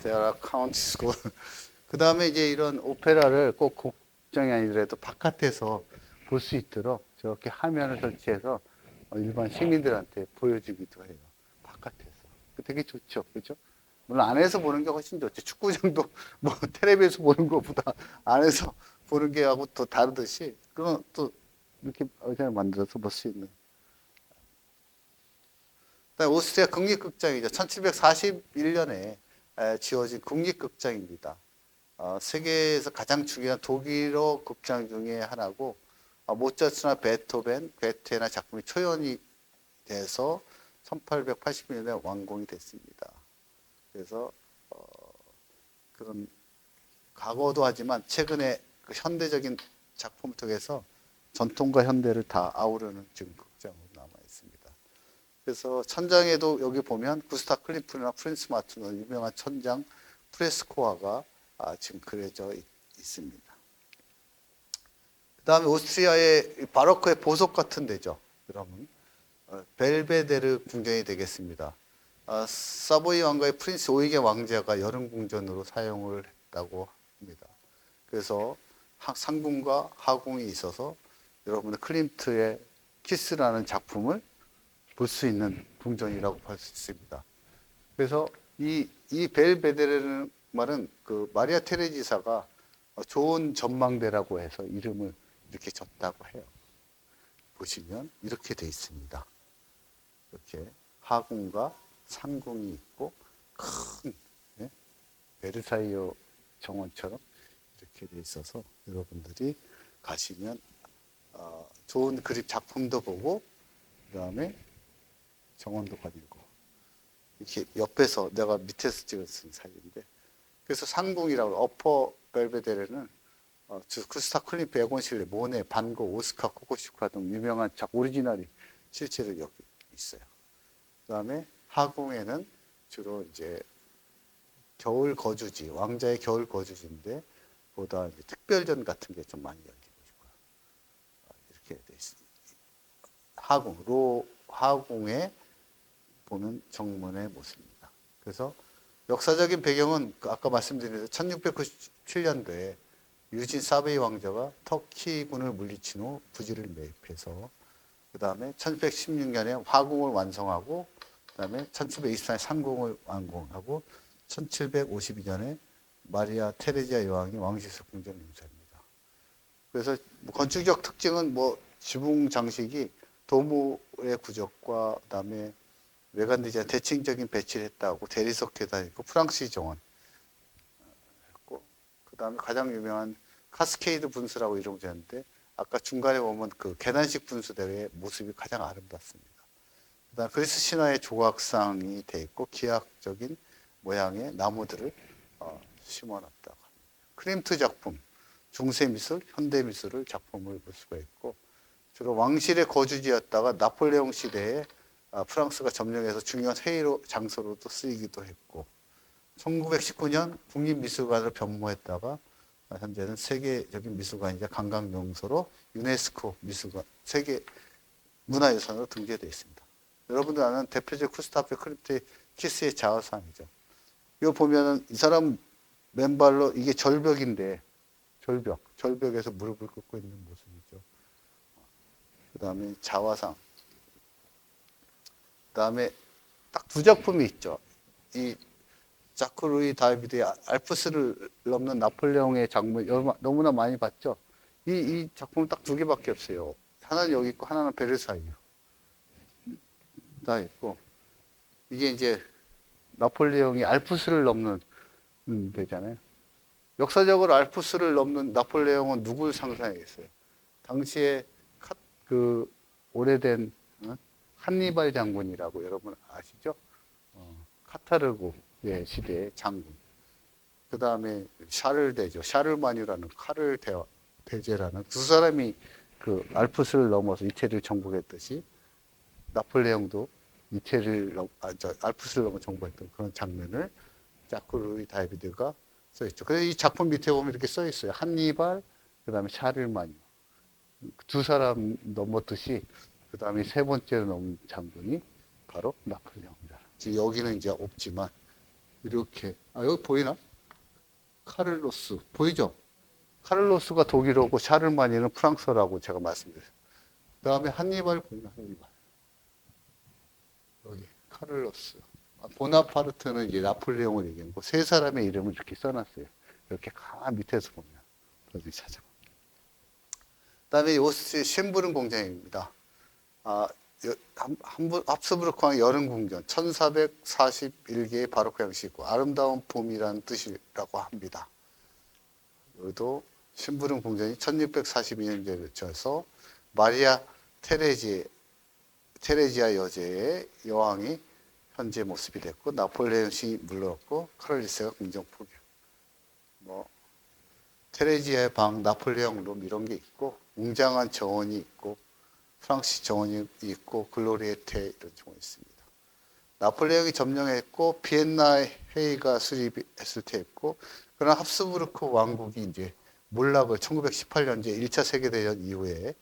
대라 카운티 스쿨. 그 다음에 이제 이런 오페라를 꼭 곡장이 아니더라도 바깥에서 볼 수 있도록 저렇게 화면을 설치해서 일반 시민들한테 보여주기도 해요. 바깥에서. 되게 좋죠. 그죠? 물론 안에서 보는 게 훨씬 좋죠. 축구장도 뭐 텔레비에서 보는 것보다 안에서 보는 게 하고 또 다르듯이 그건 또 이렇게 의자를 만들어서 볼 수 있는. 오스트리아 국립극장이죠. 1741년에 지어진 국립극장입니다. 세계에서 가장 중요한 독일어 극장 중에 하나고 모차르트나 베토벤, 괴테나 작품이 초연이 돼서 1880년에 완공이 됐습니다. 그래서 그런 과거도 하지만 최근에 그 현대적인 작품을 통해서 전통과 현대를 다 아우르는 지금 극장으로 남아 있습니다. 그래서 천장에도 여기 보면 구스타 클리프나 프린스 마틴의 유명한 천장 프레스코화가 지금 그려져 있습니다. 그 다음에 오스트리아의 바로크의 보석 같은 데죠. 그러면 벨베데르 궁전이 되겠습니다. 사보이 왕가의 프린스 오이게 왕자가 여름 궁전으로 사용을 했다고 합니다. 그래서 상궁과 하궁이 있어서 여러분의 클림트의 키스라는 작품을 볼 수 있는 궁전이라고 볼 수 있습니다. 그래서 이 벨베데르는 말은 그 마리아 테레지사가 좋은 전망대라고 해서 이름을 이렇게 줬다고 해요. 보시면 이렇게 돼 있습니다. 이렇게 하궁과 상궁이 있고 큰 베르사유 정원처럼 이렇게 돼 있어서 여러분들이 가시면 좋은 그림 작품도 보고 그다음에 정원도 가지고 이렇게 옆에서 내가 밑에서 찍었은 사진인데 그래서 상궁이라고 어퍼 벨베데르는 구스타 클림프, 에곤 실레, 모네, 반고, 오스카 코코시카 등 유명한 오리지널이 실제로 여기 있어요. 그다음에 하궁에는 주로 이제 겨울 거주지, 왕자의 겨울 거주지인데 보다 이제 특별전 같은 게 좀 많이 열리고 있고요. 이렇게 돼 있습니다. 하궁에 보는 정문의 모습입니다. 그래서 역사적인 배경은 아까 말씀드린 대로 1697년도에 유진 사베이 왕자가 터키군을 물리친 후 부지를 매입해서 그 다음에 1616년에 화궁을 완성하고 그 다음에 1724년에 상궁을 완공하고 1752년에 마리아 테레지아 여왕이 왕실속 궁전을 유지합니다. 그래서 건축적 특징은 지붕 장식이 도무의 구적과 그 다음에 외관 디자인 대칭적인 배치를 했다고 대리석 계단 있고 프랑스 정원 했고 그 다음에 가장 유명한 카스케이드 분수라고 이름을 지었는데 아까 중간에 보면 그 계단식 분수대의 모습이 가장 아름답습니다. 그다음 그리스 신화의 조각상이 돼 있고 기하학적인 모양의 나무들을 심어놨다고 합니다. 클림트 작품, 중세 미술, 현대 미술을 작품을 볼 수가 있고 주로 왕실의 거주지였다가 나폴레옹 시대에 프랑스가 점령해서 중요한 회의 장소로도 쓰이기도 했고 1919년 국립미술관으로 변모했다가 현재는 세계적인 미술관이자 관광명소로 유네스코 미술관 세계 문화유산으로 등재되어 있습니다. 여러분들 아는 대표적 쿠스타프 클림트의 키스의 자화상이죠. 이거 보면은 이 사람 맨발로 이게 절벽인데 절벽에서 무릎을 꿇고 있는 모습이죠. 그 다음에 자화상. 그 다음에 딱 두 작품이 있죠. 이 자크 루이 다비드의 알프스를 넘는 나폴레옹의 장면 너무나 많이 봤죠. 이 작품은 딱 두 개밖에 없어요. 하나는 여기 있고 하나는 베르사유 다 있고 이게 이제 나폴레옹이 알프스를 넘는 데잖아요. 역사적으로 알프스를 넘는 나폴레옹은 누굴 상상했어요? 당시에 그 오래된 한니발 장군이라고 여러분 아시죠? 카타르고 시대의 장군. 그 다음에 샤를 대조, 샤를마뉴라는 카를 대제라는 두 사람이 그 알프스를 넘어서 이태리를 정복했듯이 나폴레옹도 알프스를 넘어 정복했던 그런 장면을 자크 루이 다비드가 써 있죠. 그래서 이 작품 밑에 보면 이렇게 써 있어요. 한니발, 그 다음에 샤를마뉴. 두 사람 넘었듯이 그 다음에 세 번째로 넘은 장군이 바로 나폴레옹이다. 여기는 이제 없지만 이렇게 여기 보이나? 카를로스 보이죠? 카를로스가 독일어고 샤를마니는 프랑스어라고 제가 말씀드렸어요. 그 다음에 한니발 보이나? 한니발 여기 카를로스. 보나파르트는 이제 나폴레옹을 얘기하고 세 사람의 이름을 이렇게 써놨어요. 이렇게 가만 밑에서 보면 어디 찾아봐. 그다음에 오스트리아 쉔부른 공장입니다. 합스부르크왕 여름 궁전 1441개의 바로크 양식이고 아름다운 봄이라는 뜻이라고 합니다. 여기도 심부름 궁전이 1642년도에 거쳐서 마리아 테레지아 여제의 여왕이 현재 모습이 됐고 나폴레옹 시 물러갔고 카를리스가 궁정 포기. 테레지아의 방, 나폴레옹 롬 이런 게 있고 웅장한 정원이 있고 프랑스 정원이 있고 글로리에테 이런 정원이 있습니다. 나폴레옹이 점령했고 비엔나 회의가 수립했을 때였고 그러나 합스부르크 왕국이 이제 몰락을 1918년 이제 1차 세계대전 이후에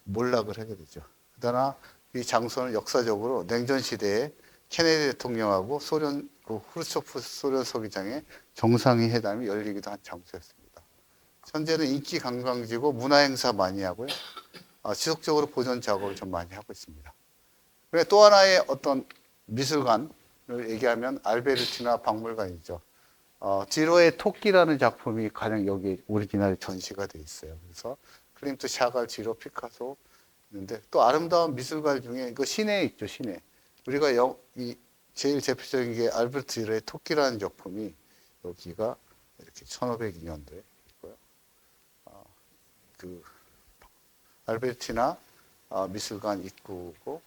몰락을 하게 되죠. 그러나 이 장소는 역사적으로 냉전 시대에 케네디 대통령하고 소련 후르초프 소련 서기장의 정상회 회담이 열리기도 한 장소였습니다. 현재는 인기 관광지고 문화 행사 많이 하고요. 지속적으로 보존 작업을 좀 많이 하고 있습니다. 또 하나의 어떤 미술관을 얘기하면 알베르티나 박물관이죠. 디로의 토끼라는 작품이 가장 여기 오리지널 전시가 돼 있어요. 그래서 클림트 샤갈, 디로, 피카소 있는데 또 아름다운 미술관 중에 이거 시내에 있죠, 시내. 우리가 제일 대표적인 게 알베르트 디로의 토끼라는 작품이 여기가 이렇게 1502년도에 있고요. 그 알베르티나 미술관 입구고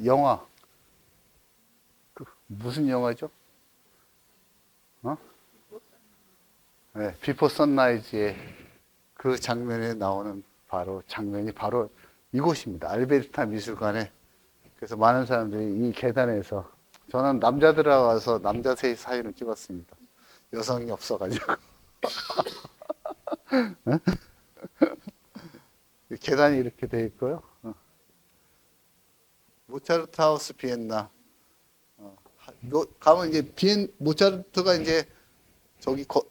영화 무슨 영화죠? 네, 비포 선라이즈의 그 장면에 나오는 장면이 바로 이곳입니다. 알베르타 미술관에. 그래서 많은 사람들이 이 계단에서 저는 남자들하고 와서 남자 셋이 사진을 찍었습니다. 여성이 없어가지고. 계단이 이렇게 돼 있고요. 모차르트 하우스 비엔나. 가면 이제 모차르트가 이제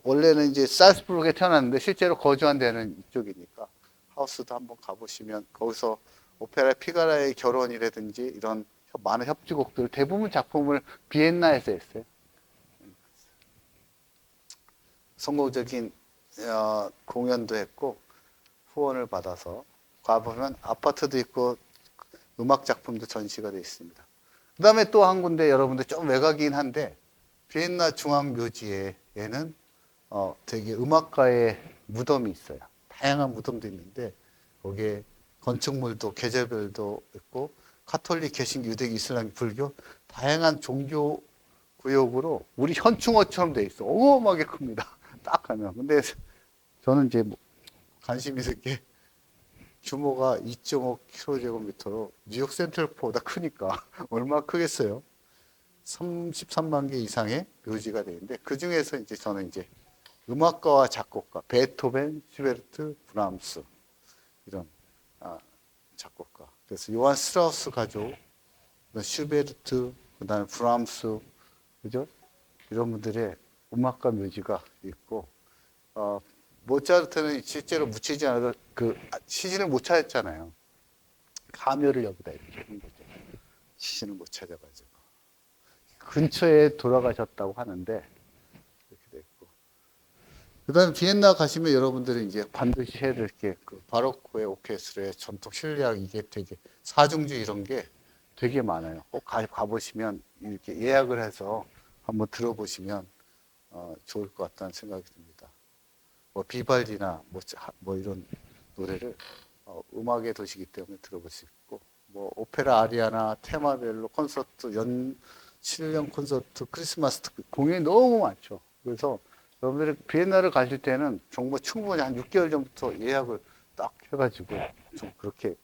원래는 이제 살스부르크에 태어났는데 실제로 거주한 데는 이쪽이니까 하우스도 한번 가보시면 거기서 오페라 피가라의 결혼이라든지 이런 많은 협주곡들 대부분 작품을 비엔나에서 했어요. 성공적인 공연도 했고 후원을 받아서 가보면 아파트도 있고 음악 작품도 전시가 되어 있습니다. 그 다음에 또 한 군데 여러분들 좀 외곽이긴 한데 비엔나 중앙묘지에는 되게 음악가의 무덤이 있어요. 다양한 무덤도 있는데 거기에 건축물도 계절별도 있고 카톨릭, 개신교, 유대교, 이슬람, 불교 다양한 종교 구역으로 우리 현충원처럼 돼 있어. 어마어마하게 큽니다. 딱 가면. 근데 저는 이제 관심 있을 게 규모가 2.5km제곱미터로 뉴욕 센트럴포보다 크니까 얼마나 크겠어요. 33만 개 이상의 묘지가 되는데 그 중에서 이제 저는 이제 음악가와 작곡가 베토벤, 슈베르트, 브람스 이런 작곡가. 그래서 요한 스트라우스 가족, 슈베르트, 그다음에 브람스, 그죠? 이런 분들의 음악가 묘지가 있고 모차르트는 실제로 묻히지 않아도 시신을 못 찾았잖아요. 가묘를 여기다 이렇게 한 거죠. 시신을 못 찾아가지고 근처에 돌아가셨다고 하는데 이렇게 됐고. 그다음 비엔나 가시면 여러분들이 이제 반드시 해야 될 게 바로크의 오케스트라의 전통 실력 이게 되게 사중주 이런 게 되게 많아요. 꼭 가보시면 이렇게 예약을 해서 한번 들어보시면 좋을 것 같다는 생각이 듭니다. 비발디나 이런 노래를 음악의 도시이기 때문에 들어볼 수 있고 오페라 아리아나 테마벨로 콘서트 7년 콘서트 크리스마스 특집 공연이 너무 많죠. 그래서 여러분들이 비엔나를 가실 때는 정말 충분히 한 6개월 전부터 예약을 딱 해가지고 좀 그렇게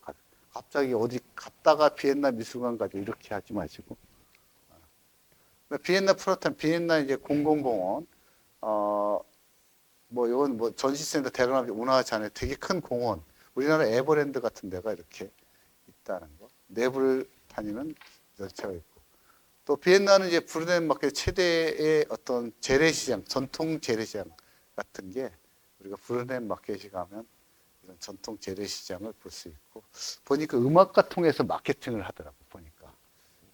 갑자기 어디 갔다가 비엔나 미술관 가죠. 이렇게 하지 마시고. 비엔나 프로탄, 비엔나 이제 공공공원, 뭐 이건 뭐 전시센터 대관람 운하하지 않아요. 되게 큰 공원. 우리나라 에버랜드 같은 데가 이렇게 있다는 거. 내부를 다니는 열차가 있고. 또 비엔나는 이제 부르넨 마켓 최대의 어떤 재래시장, 전통 재래시장 같은 게 우리가 부르넨 마켓에 가면 이런 전통 재래시장을 볼 수 있고 보니까 음악가 통해서 마케팅을 하더라고 보니까.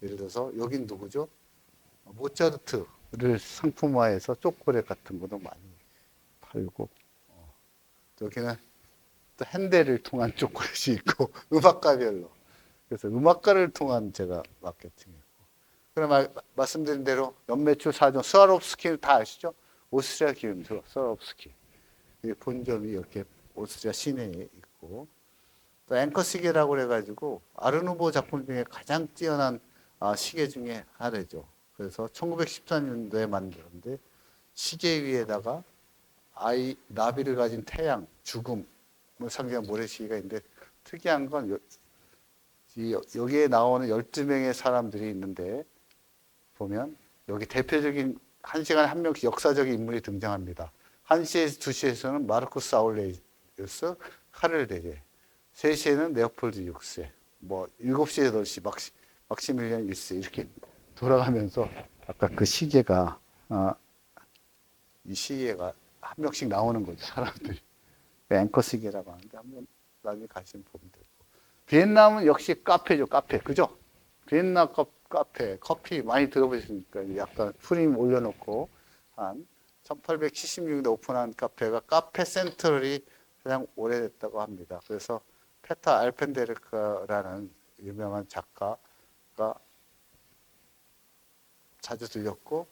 예를 들어서 여긴 누구죠? 모차르트를 상품화해서 초콜릿 같은 것도 많이 팔고 여기는 또 핸델을 통한 초콜릿이 있고 음악가별로 그래서 음악가를 통한 제가 마케팅했고 그럼 말씀드린 대로 연매출 4종 스와롭스키는 다 아시죠? 오스트리아 기금소 스와롭스키 본점이 이렇게 오스트리아 시내에 있고 또 앵커 시계라고 그래가지고 아르누보 작품 중에 가장 뛰어난 시계 중에 하나죠. 그래서 1914년도에 만들었는데 시계 위에다가 나비를 가진 태양, 죽음을 상징한 모래시계가 있는데 특이한 건 여기에 나오는 12명의 사람들이 있는데 보면 여기 대표적인 한 시간에 한 명씩 역사적인 인물이 등장합니다. 1시에서 2시에서는 마르쿠스 아울레이우스, 카를 데제, 3시에는 레오폴드 6세, 뭐 7시에 8시 막시밀리안 1세 이렇게 돌아가면서 아까 그 시계가 이 시계가 한 명씩 나오는 거죠. 사람들이. 앵커 시계라고 하는데 한번 나중에 가시면 보면 되고. 비엔남은 역시 카페죠. 카페. 그죠? 비엔나 카페. 커피 많이 들어보셨으니까 약간 프림 올려놓고 한 1876년에 오픈한 카페가 카페 센트럴이 가장 오래됐다고 합니다. 그래서 페타 알펜데르크라는 유명한 작가가 자주 들렸고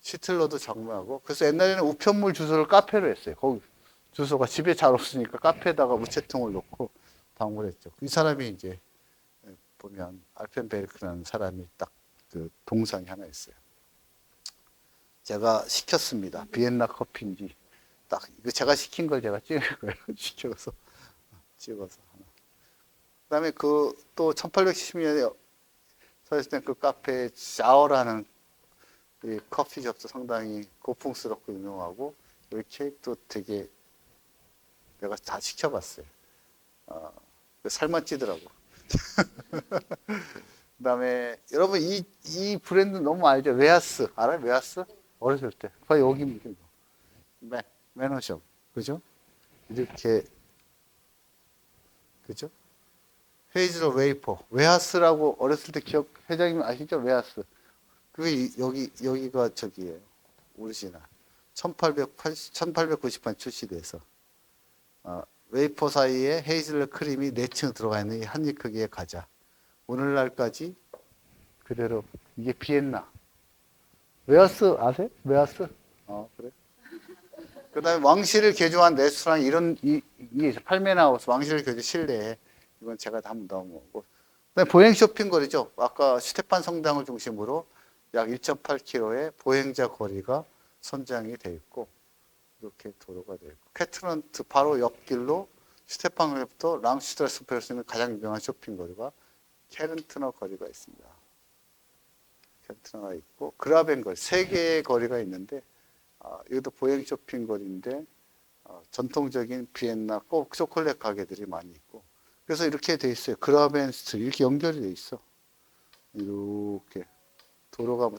시틀러도 장무하고 그래서 옛날에는 우편물 주소를 카페로 했어요. 거기 주소가 집에 잘 없으니까 카페에다가 우체통을 놓고 방문을 했죠. 이 사람이 이제 보면 알펜베르크라는 사람이 딱 그 동상이 하나 있어요. 제가 시켰습니다. 비엔나 커피인지 딱 이거 제가 시킨 걸 제가 찍은 거예요. 시켜서 찍어서 하나. 그다음에 그 또 1870년에 서있을 때 그 카페에 샤오라는 이 커피숍도 상당히 고풍스럽고 유명하고 여기 케이크도 되게 내가 다 시켜봤어요. 살만 찌더라고. 그 다음에 여러분 이 브랜드 너무 알죠? 웨하스 알아요? 웨하스? 어렸을 때 거의 여기입니다. 매너숍 그죠? 이렇게 그죠? 헤이즐 웨이퍼 웨하스라고 어렸을 때 기억 회장님 아시죠? 웨하스 그게 여기가 저기예요. 오리지널 1898 출시돼서 웨이퍼 사이에 헤이즐넛 크림이 4층 들어가 있는 이 한입 크기의 과자. 오늘날까지 그대로 이게 비엔나. 웨하스 아세요? 웨하스? 그래. 그다음에 왕실을 개조한 레스토랑 이런 이게 팔메나우스 왕실을 개조 실내에 이건 제가 다 한번 넣어먹고. 그다음에 보행 쇼핑거리죠. 아까 스테판 성당을 중심으로 약 1.8km의 보행자 거리가 선장이 돼 있고 이렇게 도로가 되어 있고 쾌트런트 바로 옆길로 스테판을부터 랑슈트라스페를 쓰는 가장 유명한 쇼핑거리가 케른트너 거리가 있습니다. 케른트너가 있고 그라벤 거리 3개의 거리가 있는데 이것도 보행 쇼핑거리인데 전통적인 비엔나 꼭 초콜릿 가게들이 많이 있고 그래서 이렇게 돼 있어요. 그라벤 스트리트 이렇게 연결이 돼 있어. 이렇게 도로가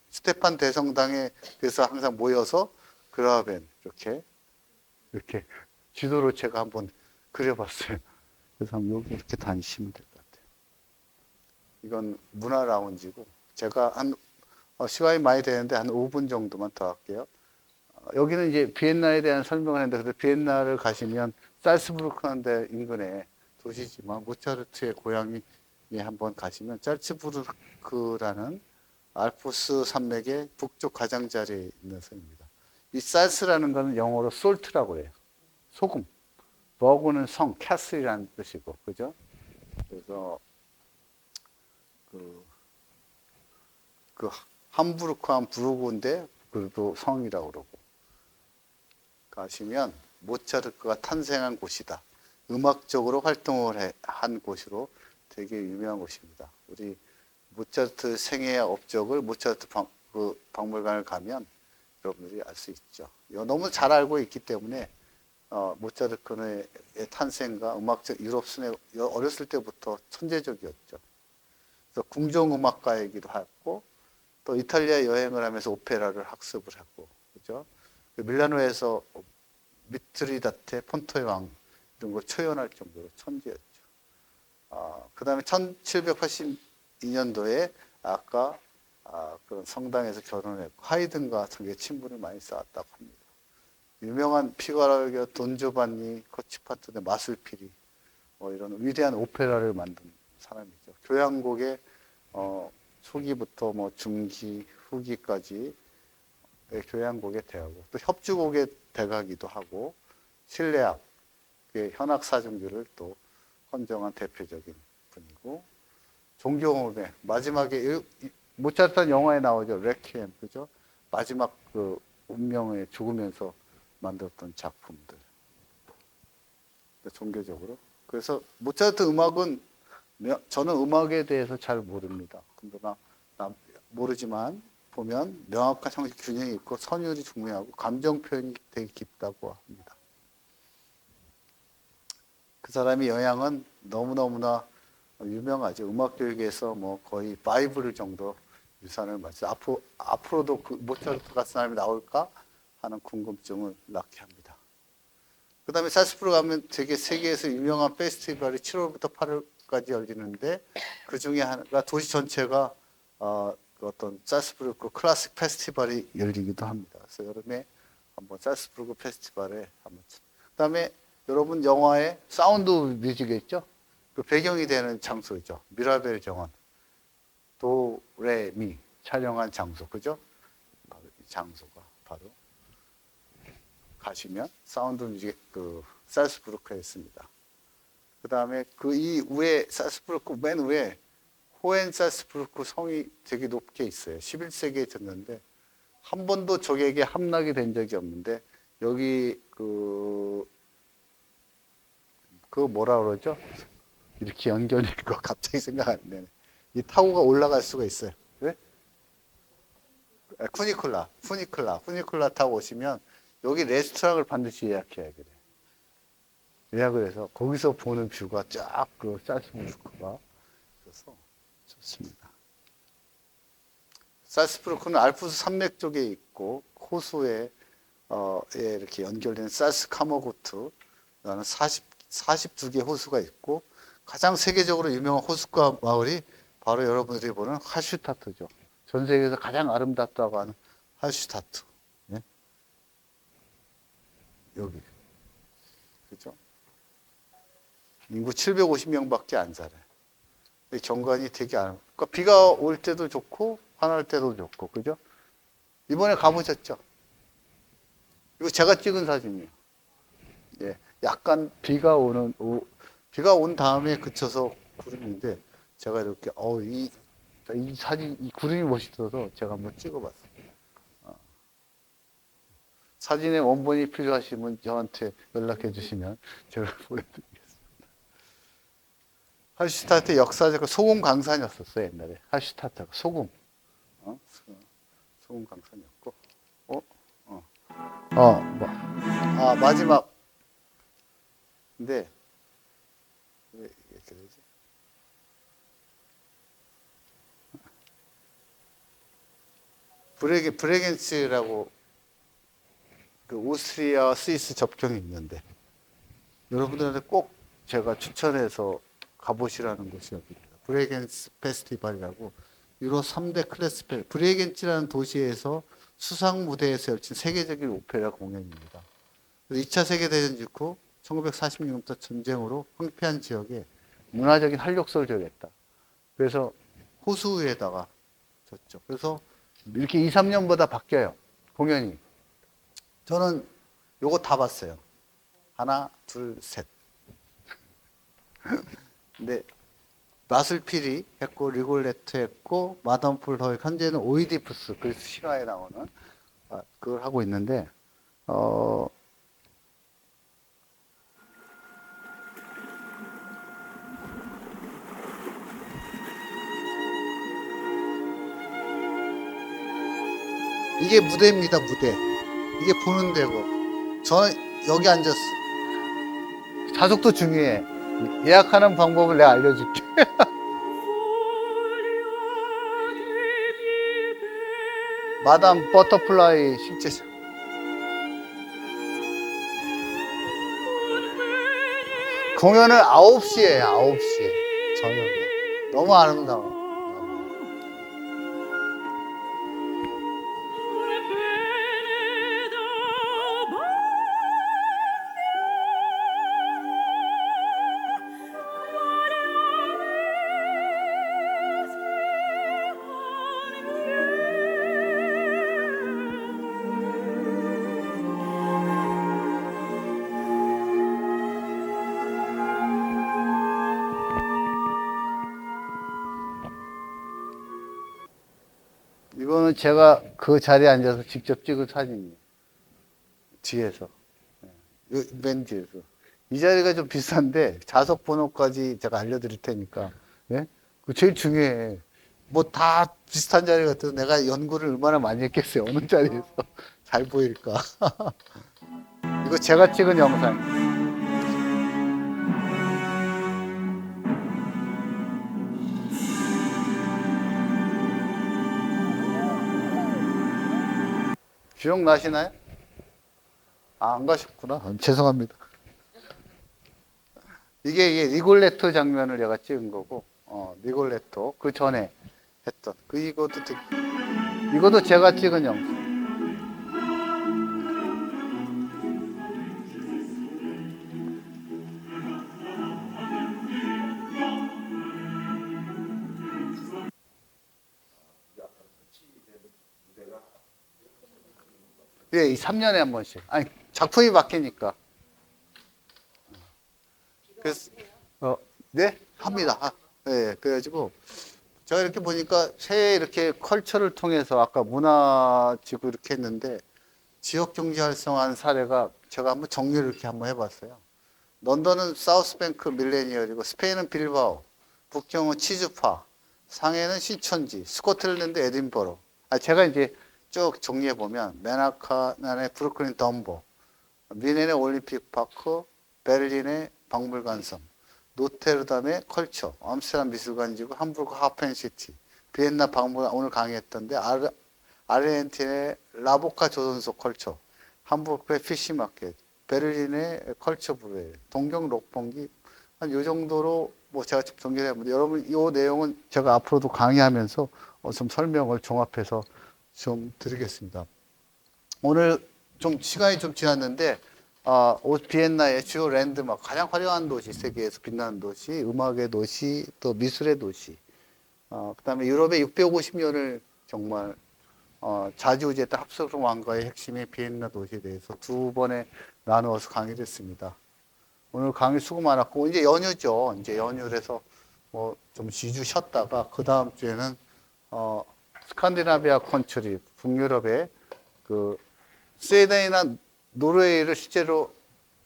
스테판 대성당에 그래서 항상 모여서 그라벤 이렇게 지도로 제가 한번 그려봤어요. 그래서 여기 이렇게 다니시면 될 것 같아요. 이건 문화 라운지고 제가 한 시간이 많이 되는데 한 5분 정도만 더 할게요. 여기는 이제 비엔나에 대한 설명을 했는데 그래서 비엔나를 가시면 살츠부르크라는 인근에 도시지만 모차르트의 고향에 한번 가시면 살츠부르크라는 알프스 산맥의 북쪽 가장자리에 있는 성입니다. 이 살스라는 것은 영어로 솔트라고 해요. 소금. 버그는 성, 캐슬이라는 뜻이고, 그죠? 그래서 그 함부르크 한 부르고인데 그래도 성이라고 그러고 가시면 모차르트가 탄생한 곳이다. 음악적으로 활동을 한 곳으로 되게 유명한 곳입니다. 우리 모차르트 생애 업적을 모차르트 박물관을 가면 여러분들이 알 수 있죠. 너무 잘 알고 있기 때문에 모차르트의 탄생과 음악적 유럽 순회 어렸을 때부터 천재적이었죠. 그래서 궁정음악가이기도 하고 또 이탈리아 여행을 하면서 오페라를 학습을 하고 그죠? 밀라노에서 미트리다테 폰토의 왕 이런 걸 초연할 정도로 천재였죠. 그 다음에 1782년도에 아까 그런 성당에서 결혼했고 하이든과 되게 친분을 많이 쌓았다고 합니다. 유명한 피가로의 돈조반니, 코치파트의 마술피리 이런 위대한 오페라를 만든 사람이죠. 교향곡의 초기부터 중기, 후기까지 교향곡의 대가고 또 협주곡의 대가기도 하고 실내악, 현악 사중주를 또 헌정한 대표적인 분이고 종교음악 마지막에 모차르트 영화에 나오죠. 레퀴엠 그죠? 마지막 그 운명에 죽으면서 만들었던 작품들. 종교적으로. 그래서 모차르트 음악은 저는 음악에 대해서 잘 모릅니다. 근데 모르지만 보면 명확한 형식 균형이 있고 선율이 중요하고 감정 표현이 되게 깊다고 합니다. 그 사람의 영향은 너무너무나 유명하죠. 음악 교육에서 거의 바이블 정도 유산을 마치 앞으로도 그 모차르트 같은 사람이 나올까 하는 궁금증을 낳게 합니다. 그 다음에 살스부르크 가면 되게 세계에서 유명한 페스티벌이 7월부터 8월까지 열리는데 그 중에 하나가 도시 전체가 어떤 살스부르크 클래식 페스티벌이 열리기도 합니다. 그래서 여름에 한번 살스부르크 페스티벌에 한번. 그 다음에 여러분 영화에 사운드 뮤직이 있죠? 그 배경이 되는 장소죠. 미라벨 정원. 도, 레, 미 촬영한 장소. 그죠? 바로 이 장소가 바로 가시면 사운드 뮤직 살스부르크에 있습니다. 그 다음에 이 위에 살스부르크 맨 위에 호헨살스부르크 성이 되게 높게 있어요. 11세기에 졌는데 한 번도 적에게 함락이 된 적이 없는데 여기 그 뭐라 그러죠? 이렇게 연결될 거 갑자기 생각 안 나네. 이 타고가 올라갈 수가 있어요. 왜? 푸니쿨라 타고 오시면 여기 레스토랑을 반드시 예약해야 돼요. 예약을 해서 거기서 보는 뷰가 쫙 그 살스부르크가 그래서 좋습니다. 살스부르크는 알프스 산맥 쪽에 있고 호수에 이렇게 연결된 살스카머구트 라는 42개 호수가 있고 가장 세계적으로 유명한 호숫가 마을이 바로 여러분들이 보는 할슈타트죠. 전 세계에서 가장 아름답다고 하는 할슈타트. 네? 여기. 그죠? 인구 750명밖에 안 살아요. 경관이 되게 그러니까 비가 올 때도 좋고 화날 때도 좋고 그죠? 이번에 가보셨죠? 이거 제가 찍은 사진이에요. 예, 약간 비가 온 다음에 그쳐서 구름인데 제가 이렇게 이 사진 이 구름이 멋있어서 제가 한번 찍어봤어요. 사진의 원본이 필요하시면 저한테 연락해 주시면 제가 보여드리겠습니다. 할슈타트 역사적 소금 강산이었었어요 옛날에. 할슈타트가 소금 강산이었고 마지막 근데 왜 이렇게 되지? 브레겐츠라고 그 오스트리아 스위스 접경이 있는데 여러분들한테 꼭 제가 추천해서 가보시라는 곳이 여기입니다. 브레겐츠 페스티벌이라고 유로 3대 클래스 브레겐츠라는 도시에서 수상 무대에서 열린 세계적인 오페라 공연입니다. 2차 세계대전 직후 1946년부터 전쟁으로 황폐한 지역에 문화적인 활력소를 저했다. 그래서 호수 위에다가 졌죠. 그래서 이렇게 2, 3년보다 바뀌어요. 공연이. 저는 요거 다 봤어요. 하나, 둘, 셋. 근데 마술피리 했고 리골레트 했고 마담 폴허 현재는 오이디푸스 그리스 신화에 나오는 그걸 하고 있는데 이게 무대입니다, 무대. 이게 보는 데고. 저는 여기 앉았어. 좌석도 중요해. 예약하는 방법을 내가 알려줄게. 마담 버터플라이 실제 공연은 9시에 9시에 저녁에. 너무 아름다워. 이거는 제가 그 자리에 앉아서 직접 찍은 사진이에요. 뒤에서. 맨 뒤에서. 이 자리가 좀 비싼데 좌석 번호까지 제가 알려드릴 테니까. 예? 그 제일 중요해. 뭐 다 비슷한 자리 같아서 내가 연구를 얼마나 많이 했겠어요. 어느 자리에서 잘 보일까. 이거 제가 찍은 영상. 기억나시나요? 아, 안 가셨구나. 죄송합니다. 이게 리골레토 장면을 내가 찍은 거고, 리골레토. 그 전에 했던. 이것도 제가 찍은 영상. 예, 이 3년에 한 번씩. 아니, 작품이 바뀌니까. 그래서, 네? 합니다. 네, 그래가지고, 제가 이렇게 보니까 새해 이렇게 컬처를 통해서 아까 문화지구 이렇게 했는데, 지역 경제 활성화한 사례가 제가 한번 정리를 이렇게 한번 해봤어요. 런던은 사우스뱅크 밀레니얼이고, 스페인은 빌바오, 북경은 치즈파, 상해는 신천지, 스코틀랜드 에딘버러. 제가 이제 쭉 정리해보면 맨하탄의 브루클린 덤보, 미넨의 올림픽 파크, 베를린의 박물관 섬, 노테르담의 컬처, 암스테르담 미술관지구, 함부르크 하펜시티, 비엔나 박물관 오늘 강의했던데 아르헨티나의 라보카 조선소 컬처, 함부르크의 피시마켓, 베를린의 컬처 부회, 동경 록봉기 한 요 정도로 뭐 제가 좀 정리를 해봤는데 여러분 이 내용은 제가 앞으로도 강의하면서 좀 설명을 종합해서 좀 드리겠습니다. 오늘 좀 시간이 좀 지났는데 비엔나의 주요 랜드마크, 가장 화려한 도시, 세계에서 빛나는 도시, 음악의 도시, 또 미술의 도시, 그다음에 유럽의 650년을 정말 좌지우지했던 합숙 왕가의 핵심인 비엔나 도시에 대해서 두 번에 나누어서 강의를 했습니다. 오늘 강의 수고 많았고 이제 연휴죠. 이제 연휴라서 뭐 좀 2주 쉬었다가 그 다음 주에는 스칸디나비아 컨트리, 북유럽의 그 스웨덴이나 노르웨이를 실제로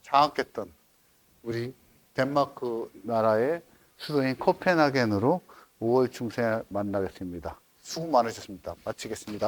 장악했던 우리 덴마크 나라의 수도인 코펜하겐으로 5월 중순에 만나겠습니다. 수고 많으셨습니다. 마치겠습니다.